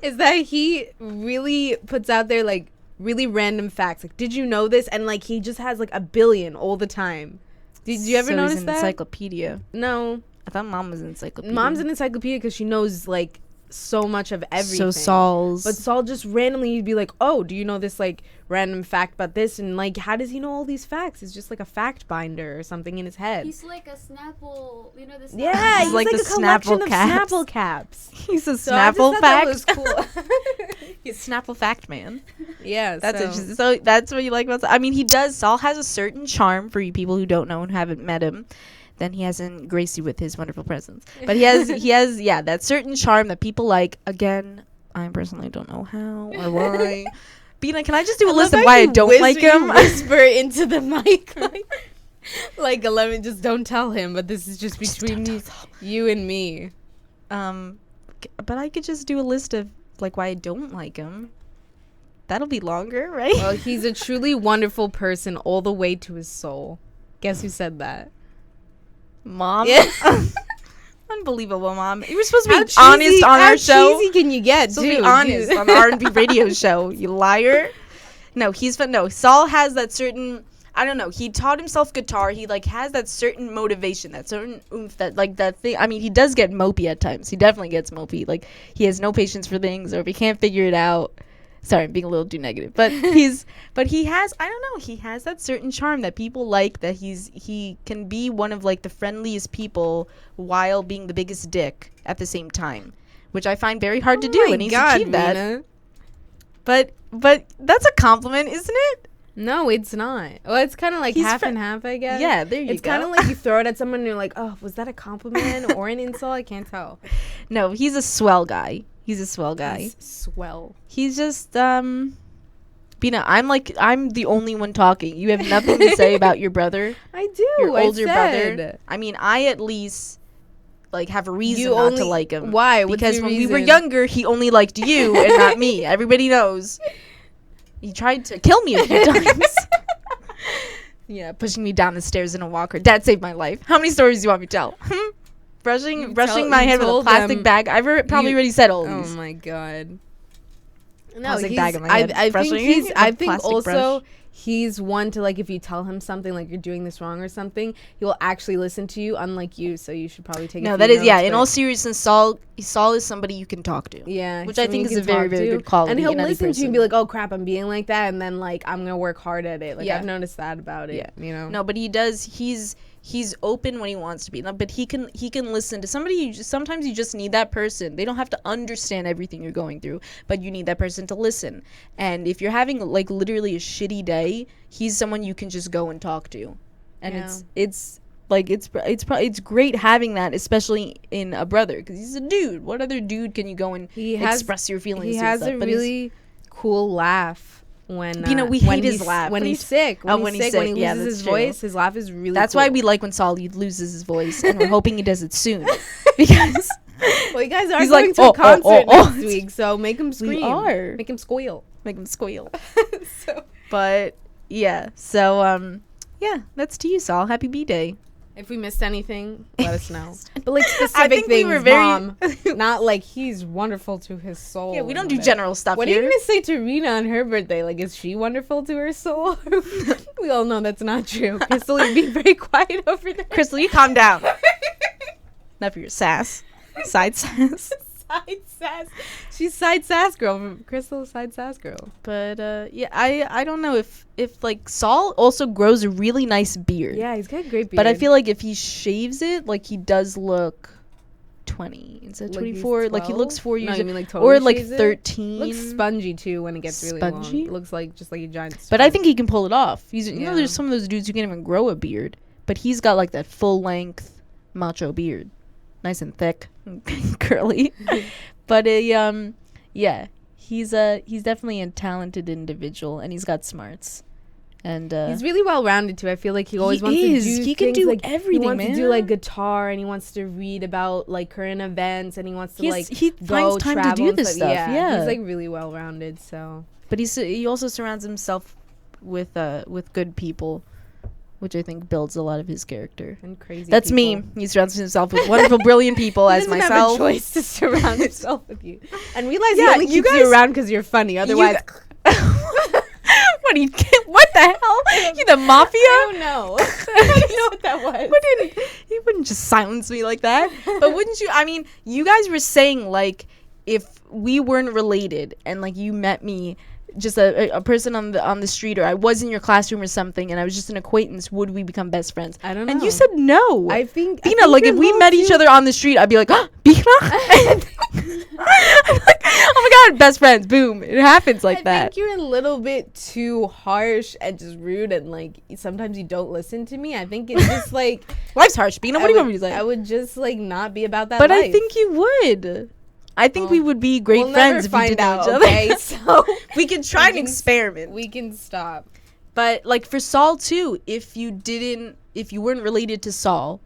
Is that he really puts out there like really random facts. Like, did you know this? And like he just has like a billion all the time. Did you ever So he's notice an that? encyclopedia. No, I thought mom was an encyclopedia. mom's an encyclopedia because she knows like so much of everything. So Saul's. But Saul just randomly, you'd be like, oh, do you know this like random fact about this? And like, how does he know all these facts? It's just like a fact binder or something in his head. He's like a Snapple, you know the Snapple. Yeah, he's like like, the a collection Snapple of caps. Snapple caps. he's a So I just Snapple thought that fact. was cool. He's Snapple fact man. Yeah, That's so. interesting. So that's what you like about Saul. I mean, he does. Saul has a certain charm for you people who don't know and haven't met him. Then he hasn't graced you with his wonderful presence. But he has yeah, that certain charm that people like. Again, I personally don't know how or why. Bina, can I just do a list of why I don't like him? Whisper into the mic, like 11. Just don't tell him. But this is just between you and me. But I could just do a list of like why I don't like him. That'll be longer, right? Well, he's a truly wonderful person all the way to his soul. Guess who said that? Mom. Yeah. Unbelievable, Mom. You were supposed to How be honest on our show. How cheesy can you get, So dude? be honest on the R&B radio show, you liar. No, he's fun. No, Saul has that certain. I don't know. He taught himself guitar. He like has that certain motivation, that certain oomph, that like that thing. I mean, he does get mopey at times. He definitely gets mopey. Like he has no patience for things, or if he can't figure it out. Sorry, I'm being a little too negative, but he has. I don't know. He has that certain charm that people like. That he can be one of like the friendliest people while being the biggest dick at the same time, which I find very hard to do, and he's achieved that. Mina. But that's a compliment, isn't it? No, it's not. Well, it's kind of like He's half fri- and half, I guess. Yeah, there you It's go. kind of like you throw it at someone and you're like, oh, was that a compliment or an insult? I can't tell. No, he's a swell guy. He's a swell guy. He's swell. He's just Bina, I'm the only one talking. You have nothing to say about your brother, I do. your I older said. brother. I mean, I at least like have a reason You not to only- like him. Why? What's Because your when we were reason? younger, he only liked you and not me. Everybody knows. He tried to kill me a few times. Yeah, pushing me down the stairs in a walker. Dad saved my life. How many stories do you want me to tell? brushing my you head with a told plastic them bag. I've probably you- already said all Oh these. my god. No, Plastic he's, bag in my head, I think brushing he's. with I a think plastic also brush. he's one to like if you tell him something like you're doing this wrong or something, he will actually listen to you. Unlike you, so you should probably take. No, a that few is yeah. notes, In but- all seriousness, Saul is somebody you can talk to. Yeah, which I someone think you is a can very talk very to. good quality. And he'll in any listen to you and be person. like, "Oh crap, I'm being like that," and then like I'm gonna work hard at it. Like Yeah. I've noticed that about it. Yeah. You know. No, but he does. He's open when he wants to be. No, but he can listen to somebody. Sometimes you just need that person. They don't have to understand everything you're going through, but you need that person to listen. And if you're having like literally a shitty day, he's someone you can just go and talk to. And Yeah. it's great having that, especially in a brother, because he's a dude. What other dude can you go and express your feelings He to and has stuff? a But he's- really cool laugh. When we when hate his he's- laugh. when When he's he's- sick. oh, When he's sick, when he yeah, loses that's his true. voice, his laugh is really. That's cool. why we like when Saul loses his voice, and we're hoping he does it soon, because Well, you guys are He's going like, to a oh, concert oh, oh. next week, so make him scream. are. Make him squeal. make him squeal. So, But yeah, so yeah, that's to you, Saul. Happy B-Day. if we missed anything, let us know. But like specific I think we things, were very- Mom. Not like he's wonderful to his soul. Yeah, we and don't do whatever. general stuff What are here. you gonna say to Rena on her birthday? Like, is she wonderful to her soul? We all know that's not true. Crystal, you're being very quiet over there. Crystal, you calm down. Not for your sass. Side sass. Side sass. She's side sass girl. Crystal, side sass girl. But yeah, I don't know if like Saul also grows a really nice beard. Yeah, he's got a great beard. But I feel like if he shaves it, like he does look 20 instead of Like he's 24. Like he 12? looks 4 No, years you mean like totally or like shaves it? 13. Looks spongy too when it gets really long. Spongy? It looks like just like a giant sponge. But I think he can pull it off. He's you know Yeah. there's some of those dudes who can't even grow a beard, but he's got like that full length macho beard, nice and thick, curly. But yeah, he's definitely a talented individual, and he's got smarts. And he's really well rounded too. I feel like he always wants is. to do He can things, do like, everything, He wants to do man. like guitar, and he wants to read about like current events, and he wants to like he go finds time to travel do and this stuff. Yeah, he's like really well rounded. So but he also surrounds himself with good people, which I think builds a lot of his character. and crazy. That's people. me. He surrounds himself with wonderful, brilliant people He as doesn't have myself. a choice to surround himself with you, and realize Yeah, he only you keeps guys- you around because you're funny. Otherwise, What do you? What the hell? You the mafia? I don't know. I don't know what that was. He wouldn't just silence me like that. But wouldn't you? I mean, you guys were saying like if we weren't related and like you met me, just a person on the street, or I was in your classroom or something, and I was just an acquaintance, would we become best friends? I don't And know. you said no. I think Bina, like if we met each other on the street, I'd be like, Bina. I'm like, oh my god, best friends. Boom. It happens like I that. think you're a little bit too harsh and just rude, and like sometimes you don't listen to me. I think it's just like Life's harsh, Bina. What do you want me to say? I would just like not be about that. But I life. think you would. I think we would be great we'll friends if never we find did know out. each other. Okay, so we could try We an can- experiment. we can stop. But like for Saul too, if you weren't related to Saul,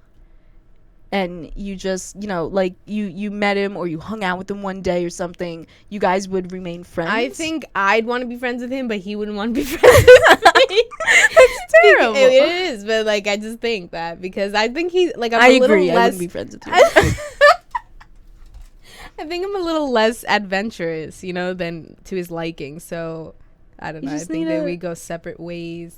and you just like you met him or you hung out with him one day or something, you guys would remain friends. I think I'd want to be friends with him, but he wouldn't want to be friends with me. That's terrible. It is, but like I just think that because I think he like I I'm a little agree. I less. wouldn't be friends with you. I think I'm a little less adventurous, than to his liking. So I don't You know. I just think need that a- we go separate ways.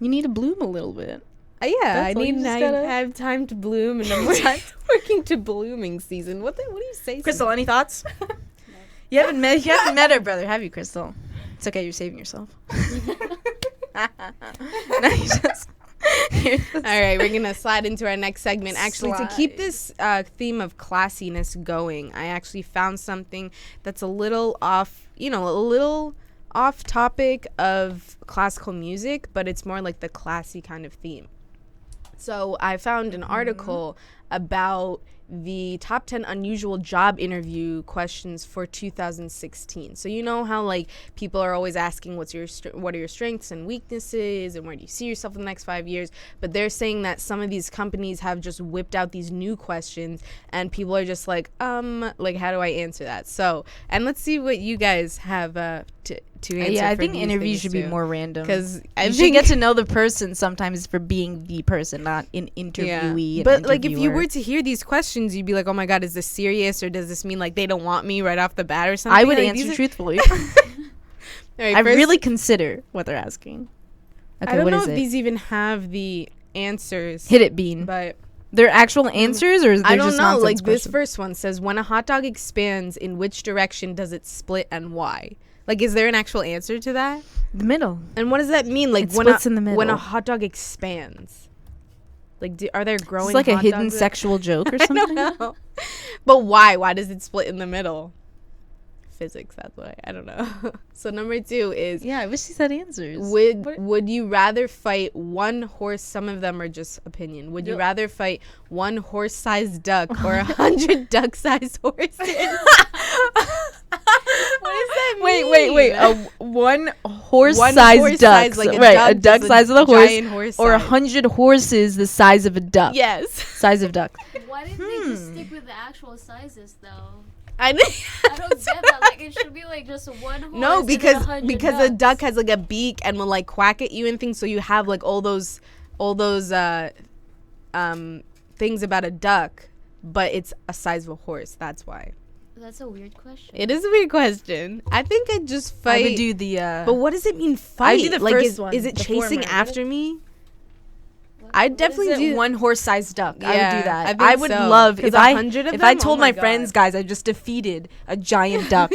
You need to bloom a little bit. Yeah, That's all, you just I gotta- have time to bloom, and I'm working to blooming season. What do you say, Crystal, any thoughts? You haven't met her brother, have you, Crystal? It's okay. You're saving yourself. No, you just. All right, we're gonna slide into our next segment. Actually, to keep Slide. this theme of classiness going, I actually found something that's a little off, a little off topic of classical music, but it's more like the classy kind of theme. So I found an article about the top 10 unusual job interview questions for 2016. So you know how like people are always asking what are your strengths and weaknesses and where do you see yourself in the next 5 years, but they're saying that some of these companies have just whipped out these new questions and people are just like how do I answer that? So, and let's see what you guys have to answer. Yeah, I for think these interviews things should be too. more random. Because You should get to know the person sometimes for being the person, not an interviewee. and But like if you interviewer. were to hear these questions, you'd be like, oh my god, is this serious, or does this mean like they don't want me right off the bat or something? I would Like, answer these are- truthfully. All right, I first, really consider what they're asking. Okay, I don't what know is if it? these even have the answers. Hit it, Bean. But They're actual answers, or is I they don't just know. nonsense Like this questions? first one says, when a hot dog expands, in which direction does it split and why? Like, is there an actual answer to that? The middle. And what does that mean? Like It when splits a, in the when a middle. hot dog expands, like are there growing? It's like a hot hidden dogs that- sexual joke or I something. don't know. But why? Why does it split in the middle? Physics, that's why. I don't know. So number 2 is Yeah, I wish these had answers. would you rather fight one horse? Some of them are just opinion. Would you rather fight one horse-sized duck or 100 duck-sized horses? What does that mean? Wait. One horse-sized horse duck. size, like a right, duck a duck is a size of the horse, giant horse or size. 100 horses the size of a duck. Yes. Size of duck. Why didn't they just stick with the actual sizes though? I I don't get that. Like, it should be like just one horse. No, and then because 100 a duck ducks. has like a beak and will like quack at you and things. So you have like all those things about a duck, but it's a size of a horse. That's why. That's a weird question. It is a weird question. I think I'd just fight. I would do the. But what does it mean fight? I do the like, first one, is it the chasing former. after me? What- I'd what definitely is it? do one horse-sized duck. I would Yeah, do that. I think I would so. love 'Cause if I 100 of if I them? told Oh my my friends, God. guys, I just defeated a giant duck.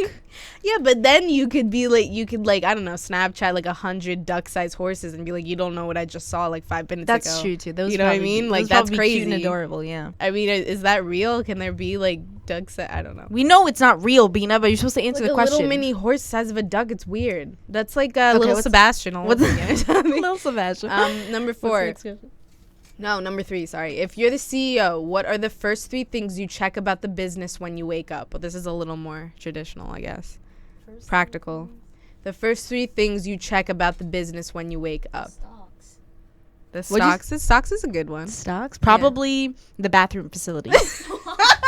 Yeah, but then you could I don't know, Snapchat like 100 duck-sized horses and be like, you don't know what I just saw like 5 minutes ago. That's true too. Those You know what I probably mean? be- Like, those that's probably cute and crazy. adorable. Yeah. I mean, is that real? Can there be like ducks that I don't know? We know it's not real, Bina, but you're supposed to answer Like the a question. little mini horse size of a duck. It's weird. That's like Okay, little what's- Sebastian. All What's over again. Little Sebastian. Number 4. No, number 3. Sorry. If you're the CEO, what are the first 3 things you check about the business when you wake up? Well, this is a little more traditional, I guess. Practical. The first 3 things you check about the business when you wake up. Stocks. The What'd you stocks. Stocks is a good one. Stocks? Probably the bathroom facilities.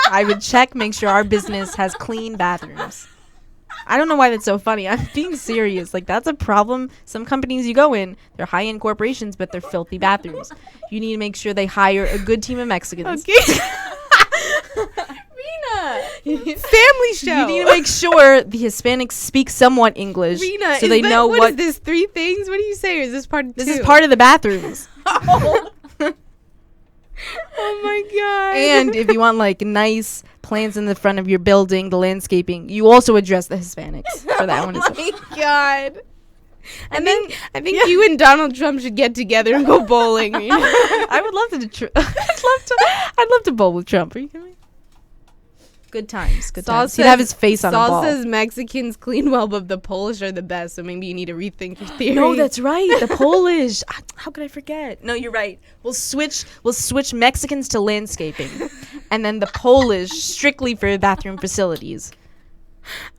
I would check, make sure our business has clean bathrooms. I don't know why that's so funny. I'm being serious. Like, that's a problem. Some companies you go in, they're high-end corporations, but they're filthy bathrooms. You need to make sure they hire a good team of Mexicans. Okay. Family show. You need to make sure the Hispanics speak somewhat English Rena, so they know what what is this 3 things? What do you say? Or is this part of 2? this is part of the bathrooms. Oh my god. And if you want like nice plants in the front of your building, the landscaping, you also address the Hispanics for that one as well. Oh my god. I think you and Donald Trump should get together and go bowling. You know? I would love to. I'd love to bowl with Trump. Are you kidding me? Good times. Good Saul times. He'd have says- his face on a Saul ball. says Mexicans clean well, but the Polish are the best. So maybe you need to rethink your theory. No, that's right. The Polish. How could I forget? No, you're right. We'll switch Mexicans to landscaping, and then the Polish strictly for bathroom facilities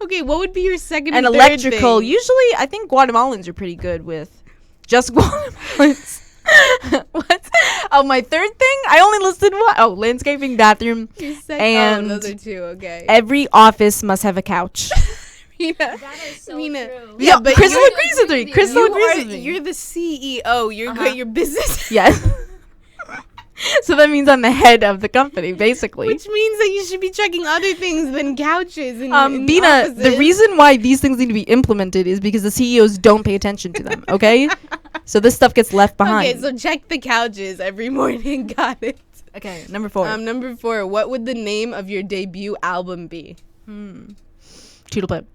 Okay. What would be your second and third electrical. thing? Usually, I think Guatemalans are pretty good with just Guatemalans. What? Oh, my third thing? I only listed one. Oh, landscaping, bathroom. and those are 2. Okay. Every office must have a couch. Rena. That is so Rena. true. Yeah, but Crystal you- agrees with me. you Crystal You agrees are, with me. you're the CEO. You're Uh-huh. good. Your business. Yes. So that means I'm the head of the company, basically. Which means that you should be checking other things than couches. And, Bina, the reason why these things need to be implemented is because the CEOs don't pay attention to them, okay? So this stuff gets left behind. Okay, so check the couches every morning. Got it. Okay, number 4. Number 4. What would the name of your debut album be? Toodlepip.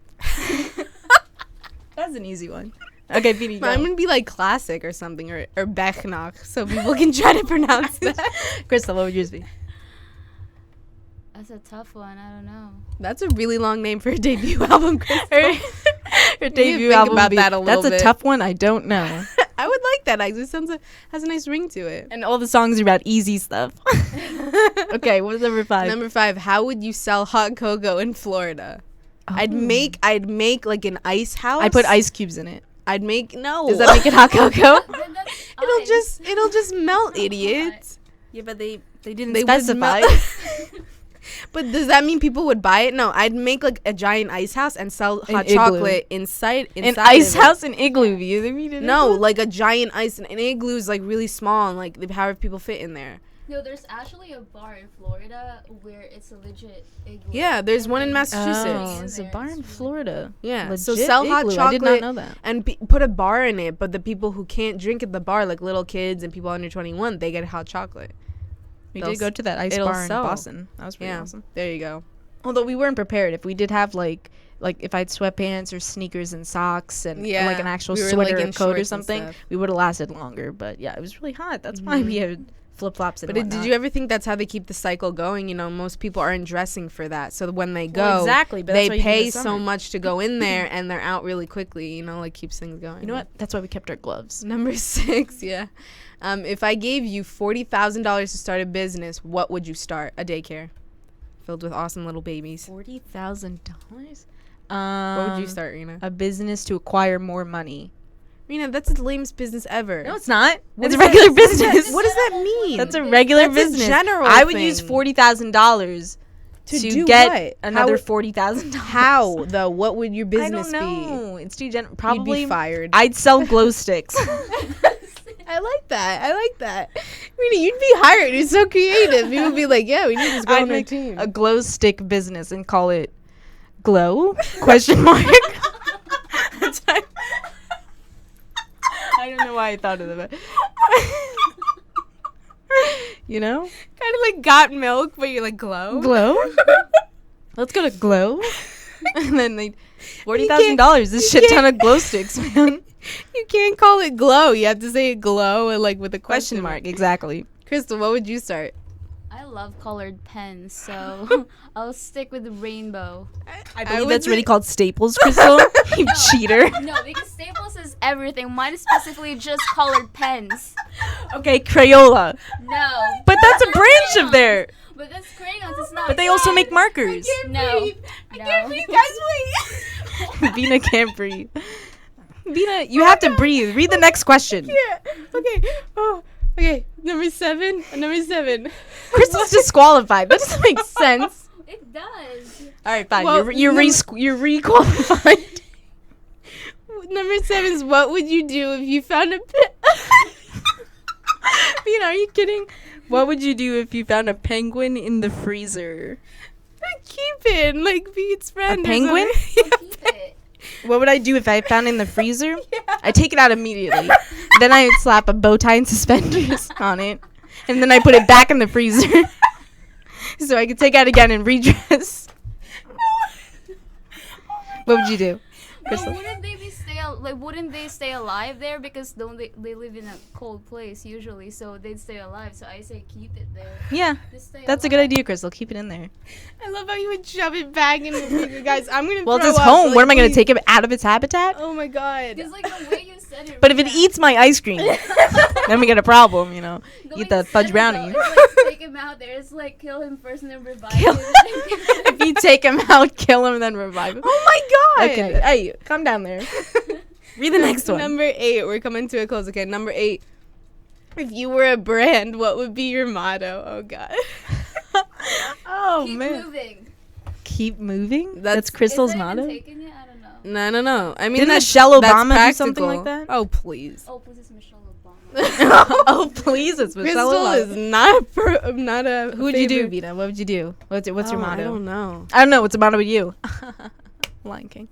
That's an easy one. Okay, Bina, Mine go. would be like classic or something, or Bechnach, so people can try to pronounce that. Crystal, what would yours be? That's a tough one. I don't know. That's a really long name for a debut album, Crystal. Her debut think album about would be- that a little That's a bit. tough one. I don't know. I would like that. Actually, has a nice ring to it. And all the songs are about easy stuff. Okay, what's number 5? Number 5. How would you sell hot cocoa in Florida? I'd make like an ice house. I put ice cubes in it. I'd make no. Does that make it hot cocoa? Then that's It'll just melt, idiot. Yeah, but they didn't They would specify. melt- But does that mean people would buy it? No, I'd make like a giant ice house and sell hot igloo. chocolate inside An of ice it. house and igloo. You mean it? No, like a giant ice and an igloo is like really small and like how do people fit in there? No, there's actually a bar in Florida where it's a legit igloo. Yeah, there's one in And Massachusetts. Oh, there's a bar in Florida. Yeah, so Legit sell hot igloo. chocolate I did not know that. and put a bar in it. But the people who can't drink at the bar, like little kids and people under 21, they get hot chocolate. We They'll did go to that ice it'll bar in sell. Boston. That was pretty Yeah, awesome. there you go. Although we weren't prepared. If we did have like if I had sweatpants or sneakers and socks and Yeah, like an actual we were, sweater like, or in coat or shorts and something, stuff. we would have lasted longer. But yeah, it was really hot. That's why we had flip flops and But did whatnot. you ever think that's how they keep the cycle going? You know, most people aren't dressing for that. So when they go, Well, exactly, but that's they why you do the pay so summer. much to go in there and they're out really quickly, you know, like keeps things going. You know what? That's why we kept our gloves. Number 6, yeah. If I gave you $40,000 to start a business, what would you start? A daycare filled with awesome little babies. $40,000. What would you start, Rena? A business to acquire more money. Rena, that's the lamest business ever. No, it's not. What It's a is that- regular what is that- business. What does that mean? That's a regular That's a business. general I would use thing. $40,000 To to do get what? another How- $40,000. How though? What would your I business don't know. It's too be? probably You'd be fired. I'd sell glow sticks. I like that. I like that. Really, you'd be hired. You're so creative. People would be like, yeah, we need this girl I'd on our make team. a glow stick business and call it Glow? Question mark. That's why- I don't know why I thought of that. You know? Kind of like Got Milk, but you're like Glow. Glow? Let's go to Glow. And then they $40,000. This shit ton of glow sticks, man. You can't call it Glow. You have to say it Glow and like with a Question mark, exactly. Crystal, what would you start? I love colored pens, so I'll stick with the rainbow. I believe would that's really say- called Staples, Crystal. You cheater. No, because Staples is everything. Mine is specifically just colored pens. Okay, Crayola. No. But that's a branch of there. But that's crayons. It's not. But they also make markers. No. No. Vina can't breathe. Vina, you have to breathe. Read the next question. Yeah. Okay. Oh. Okay. Number 7. Number 7. Crystal's disqualified. That doesn't make sense. It does. All right, fine. Well, you're re-qualified. Number 7 is what would you do if you found a Vina, are you kidding? What would you do if you found a penguin in the freezer? keep it like be its friend? or penguin? something? Keep it. What would I do if I found it in the freezer? I take it out immediately. Then I would slap a bow tie and suspenders on it. And then I put it back in the freezer. So I could take it out again and redress. What would you do? Crystal? Wouldn't they stay alive there because don't they live in a cold place usually, so they'd stay alive. So I say keep it there. Yeah, Just stay that's a good alive. idea, Crystal. Keep it in there. I love how you would shove it back in the freezer, guys. I'm gonna. Well, it's throw its up. home. Like, What am I going to please. take it out of its habitat? Oh my god. Because like the way you said it. But if it eats my ice cream, then we get a problem, you know. The Eat way the you fudge said it, brownie. though, it's like, take him out there. It's like kill him first and then revive Kill- him. If you take him out, kill him, and then revive him. Oh my god. Okay, hey, calm down there. Read the next one. Number 8. We're coming to a close. Okay, number 8. If you were a brand, what would be your motto? Oh god. Oh Keep man. moving. Keep moving. That's That's Crystal's Is that even motto. taken yet? I don't know. No. I mean, Didn't that's, Michelle that's Obama do something practical. like that? Oh please. Oh, please, it's Michelle Obama. Oh please, it's Michelle Crystal Obama. is not a. Who would you do, favorite- Vina? What would you do? What's your Oh, motto? I don't know. I don't know. What's the motto with you? Lion King.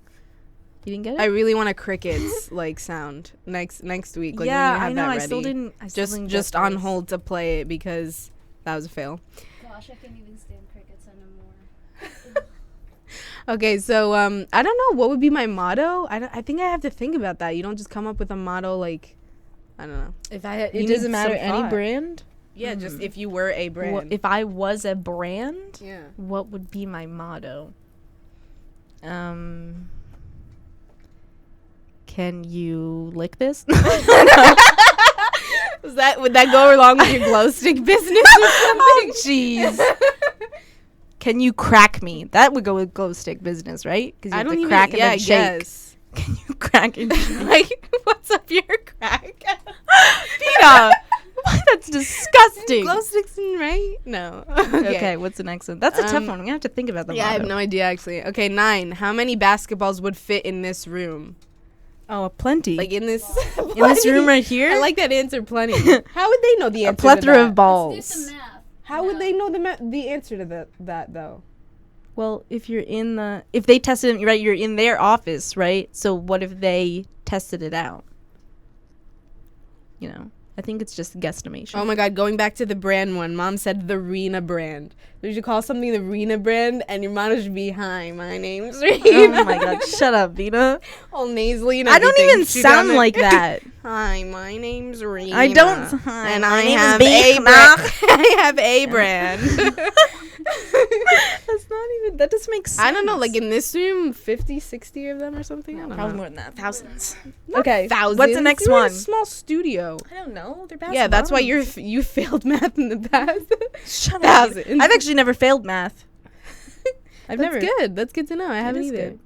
You didn't get it? I really want a crickets like sound next week. Like yeah, when you have I know. that I ready. still didn't. I still didn't Just get on those. hold to play it because that was a fail. Gosh, I can't even stand crickets anymore. Okay, so I don't know what would be my motto. I think I have to think about that. You don't just come up with a motto like I don't know. If I, You it need doesn't matter some any thought. brand. Yeah, just if you were a brand. If I was a brand, yeah. what would be my motto? Can you lick this? Would that go along with your glow stick business or Oh, something? jeez. Can you crack me? That would go with glow stick business, right? Because you I have don't to even. crack and Yeah, then I shake. guess. Can you crack and shake? Like, what's up your crack? Peta! That's disgusting. Glow sticks, right? No. Okay, what's the next one? That's a tough Um, one. I'm gonna have to think about that. Yeah, I have no idea actually. Okay, 9. How many basketballs would fit in this room? Oh, plenty. Like in this in this room right here. I like that answer plenty. How would they know the a answer? plethora to of that? balls. Let's do some math. How would they know the answer to that though? Well, if they tested it, right, you're in their office, right? So what if they tested it out? You know, I think it's just guesstimation. Oh my god, going back to the brand one, Mom said the Rena brand. We should call something the Rena brand, and your motto should be, "Hi, my name's Rena." Oh my god, shut up, Vina. All nasally and I don't everything. even She sound done it. like that. Hi, my name's Rena. I don't. Hi, and my I name is have Big a Mac. brand. I have a brand. That's not even. That doesn't make sense. I don't know, like in this room, 50, 60 of them or something. I don't probably know. more than that. Thousands. Okay. Thousands. What's the next We're in one? a small studio. I don't know. They're Yeah, that's why you failed math in the past. Shut up. I've actually never failed math. I've That's never. good. That's good to know. I haven't is either. good.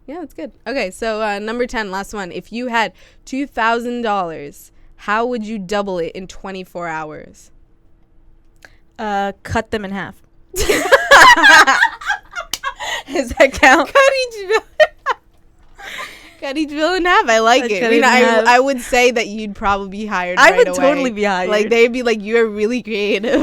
Yeah, that's good. Okay, so number 10, last one. If you had $2,000, how would you double it in 24 hours? Cut them in half. Does that count? Courageville and Nav, I like it. I mean, I would say that you'd probably be hired. I right would away. totally be hired. Like they'd be like, "You're really creative."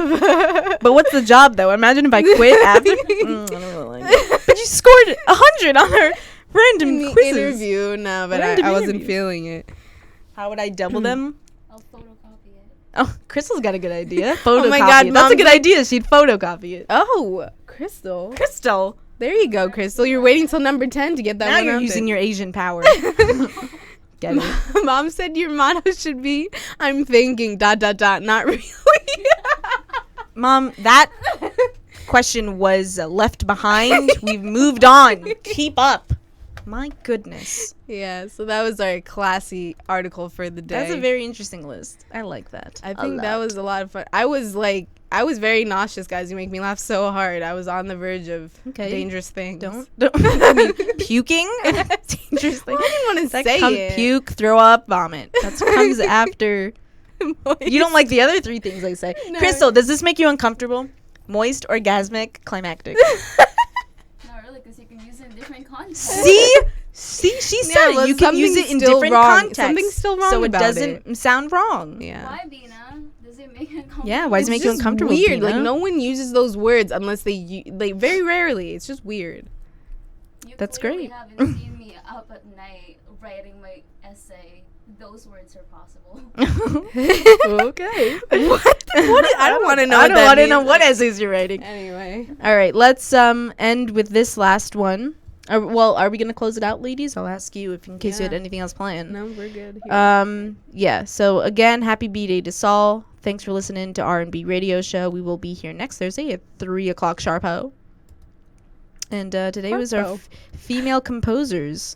But what's the job though? Imagine if I quit Abby. I don't really like it. But you scored 100 on her random In the quizzes. interview, no, but Random I wasn't interview. feeling it. How would I double them? I'll photocopy it. Oh, Crystal's got a good idea. Photocopy. Oh my God, it. That's a Mom good did- idea. She'd photocopy it. Oh, Crystal. Crystal, There you go, Crystal. You're waiting till number 10 to get that now one you're out using there. your Asian power. Get it? Mom said your motto should be, "I'm thinking, ... not really." Mom, that question was left behind. We've moved on. Keep up. My goodness. Yeah, so that was our classy article for the day. That's a very interesting list. I like that. I think that was a lot of fun. I was very nauseous, guys. You make me laugh so hard. I was on the verge of Okay. dangerous things. Don't I mean, puking. Dangerous thing. I didn't want to That say comes it. puke, throw up, vomit. That comes after. You don't like the other three things I say. No. Crystal, does this make you uncomfortable? Moist, orgasmic, climactic. Not really, because you can use it in different contexts. See, she said well, it. You can use it something's in still different wrong. contexts. Something's still wrong so it about doesn't sound wrong. Yeah. Why, Bina? Does it make you uncomfortable? Yeah, why does it make you just uncomfortable? Weird. Tina? Like no one uses those words unless like very rarely. It's just weird. You That's clearly great. haven't seen me up at night writing my essay. Those words are possible. Okay. What? I don't want to know. I what don't that want to know means. what essays you're writing. Anyway. All right, let's end with this last one. Are we gonna close it out, ladies? I'll ask you if in case you had Yeah. anything else planned. No, we're good. Here. Yeah. So again, happy B-Day to Saul. Thanks for listening to R&B Radio Show. We will be here next Thursday at 3:00 sharpo. And today was our Sharpo. female composers,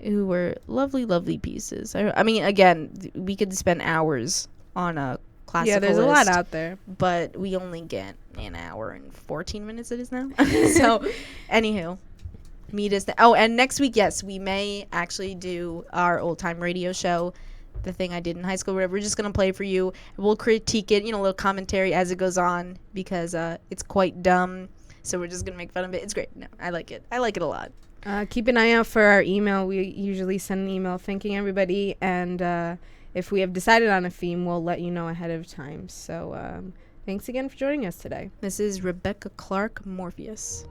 who were lovely, lovely pieces. I mean, again, we could spend hours on a classical Yeah, there's a lot list, out there. but we only get an hour and 14 minutes. It is now. So, anywho. Meet us. And next week, yes, we may actually do our old time radio show, the thing I did in high school. Where we're just gonna play for you. We'll critique it, a little commentary as it goes on because it's quite dumb. So we're just gonna make fun of it. It's great. No, I like it. I like it a lot. Keep an eye out for our email. We usually send an email thanking everybody, and if we have decided on a theme, we'll let you know ahead of time. So thanks again for joining us today. This is Rebecca Clark Morpheus.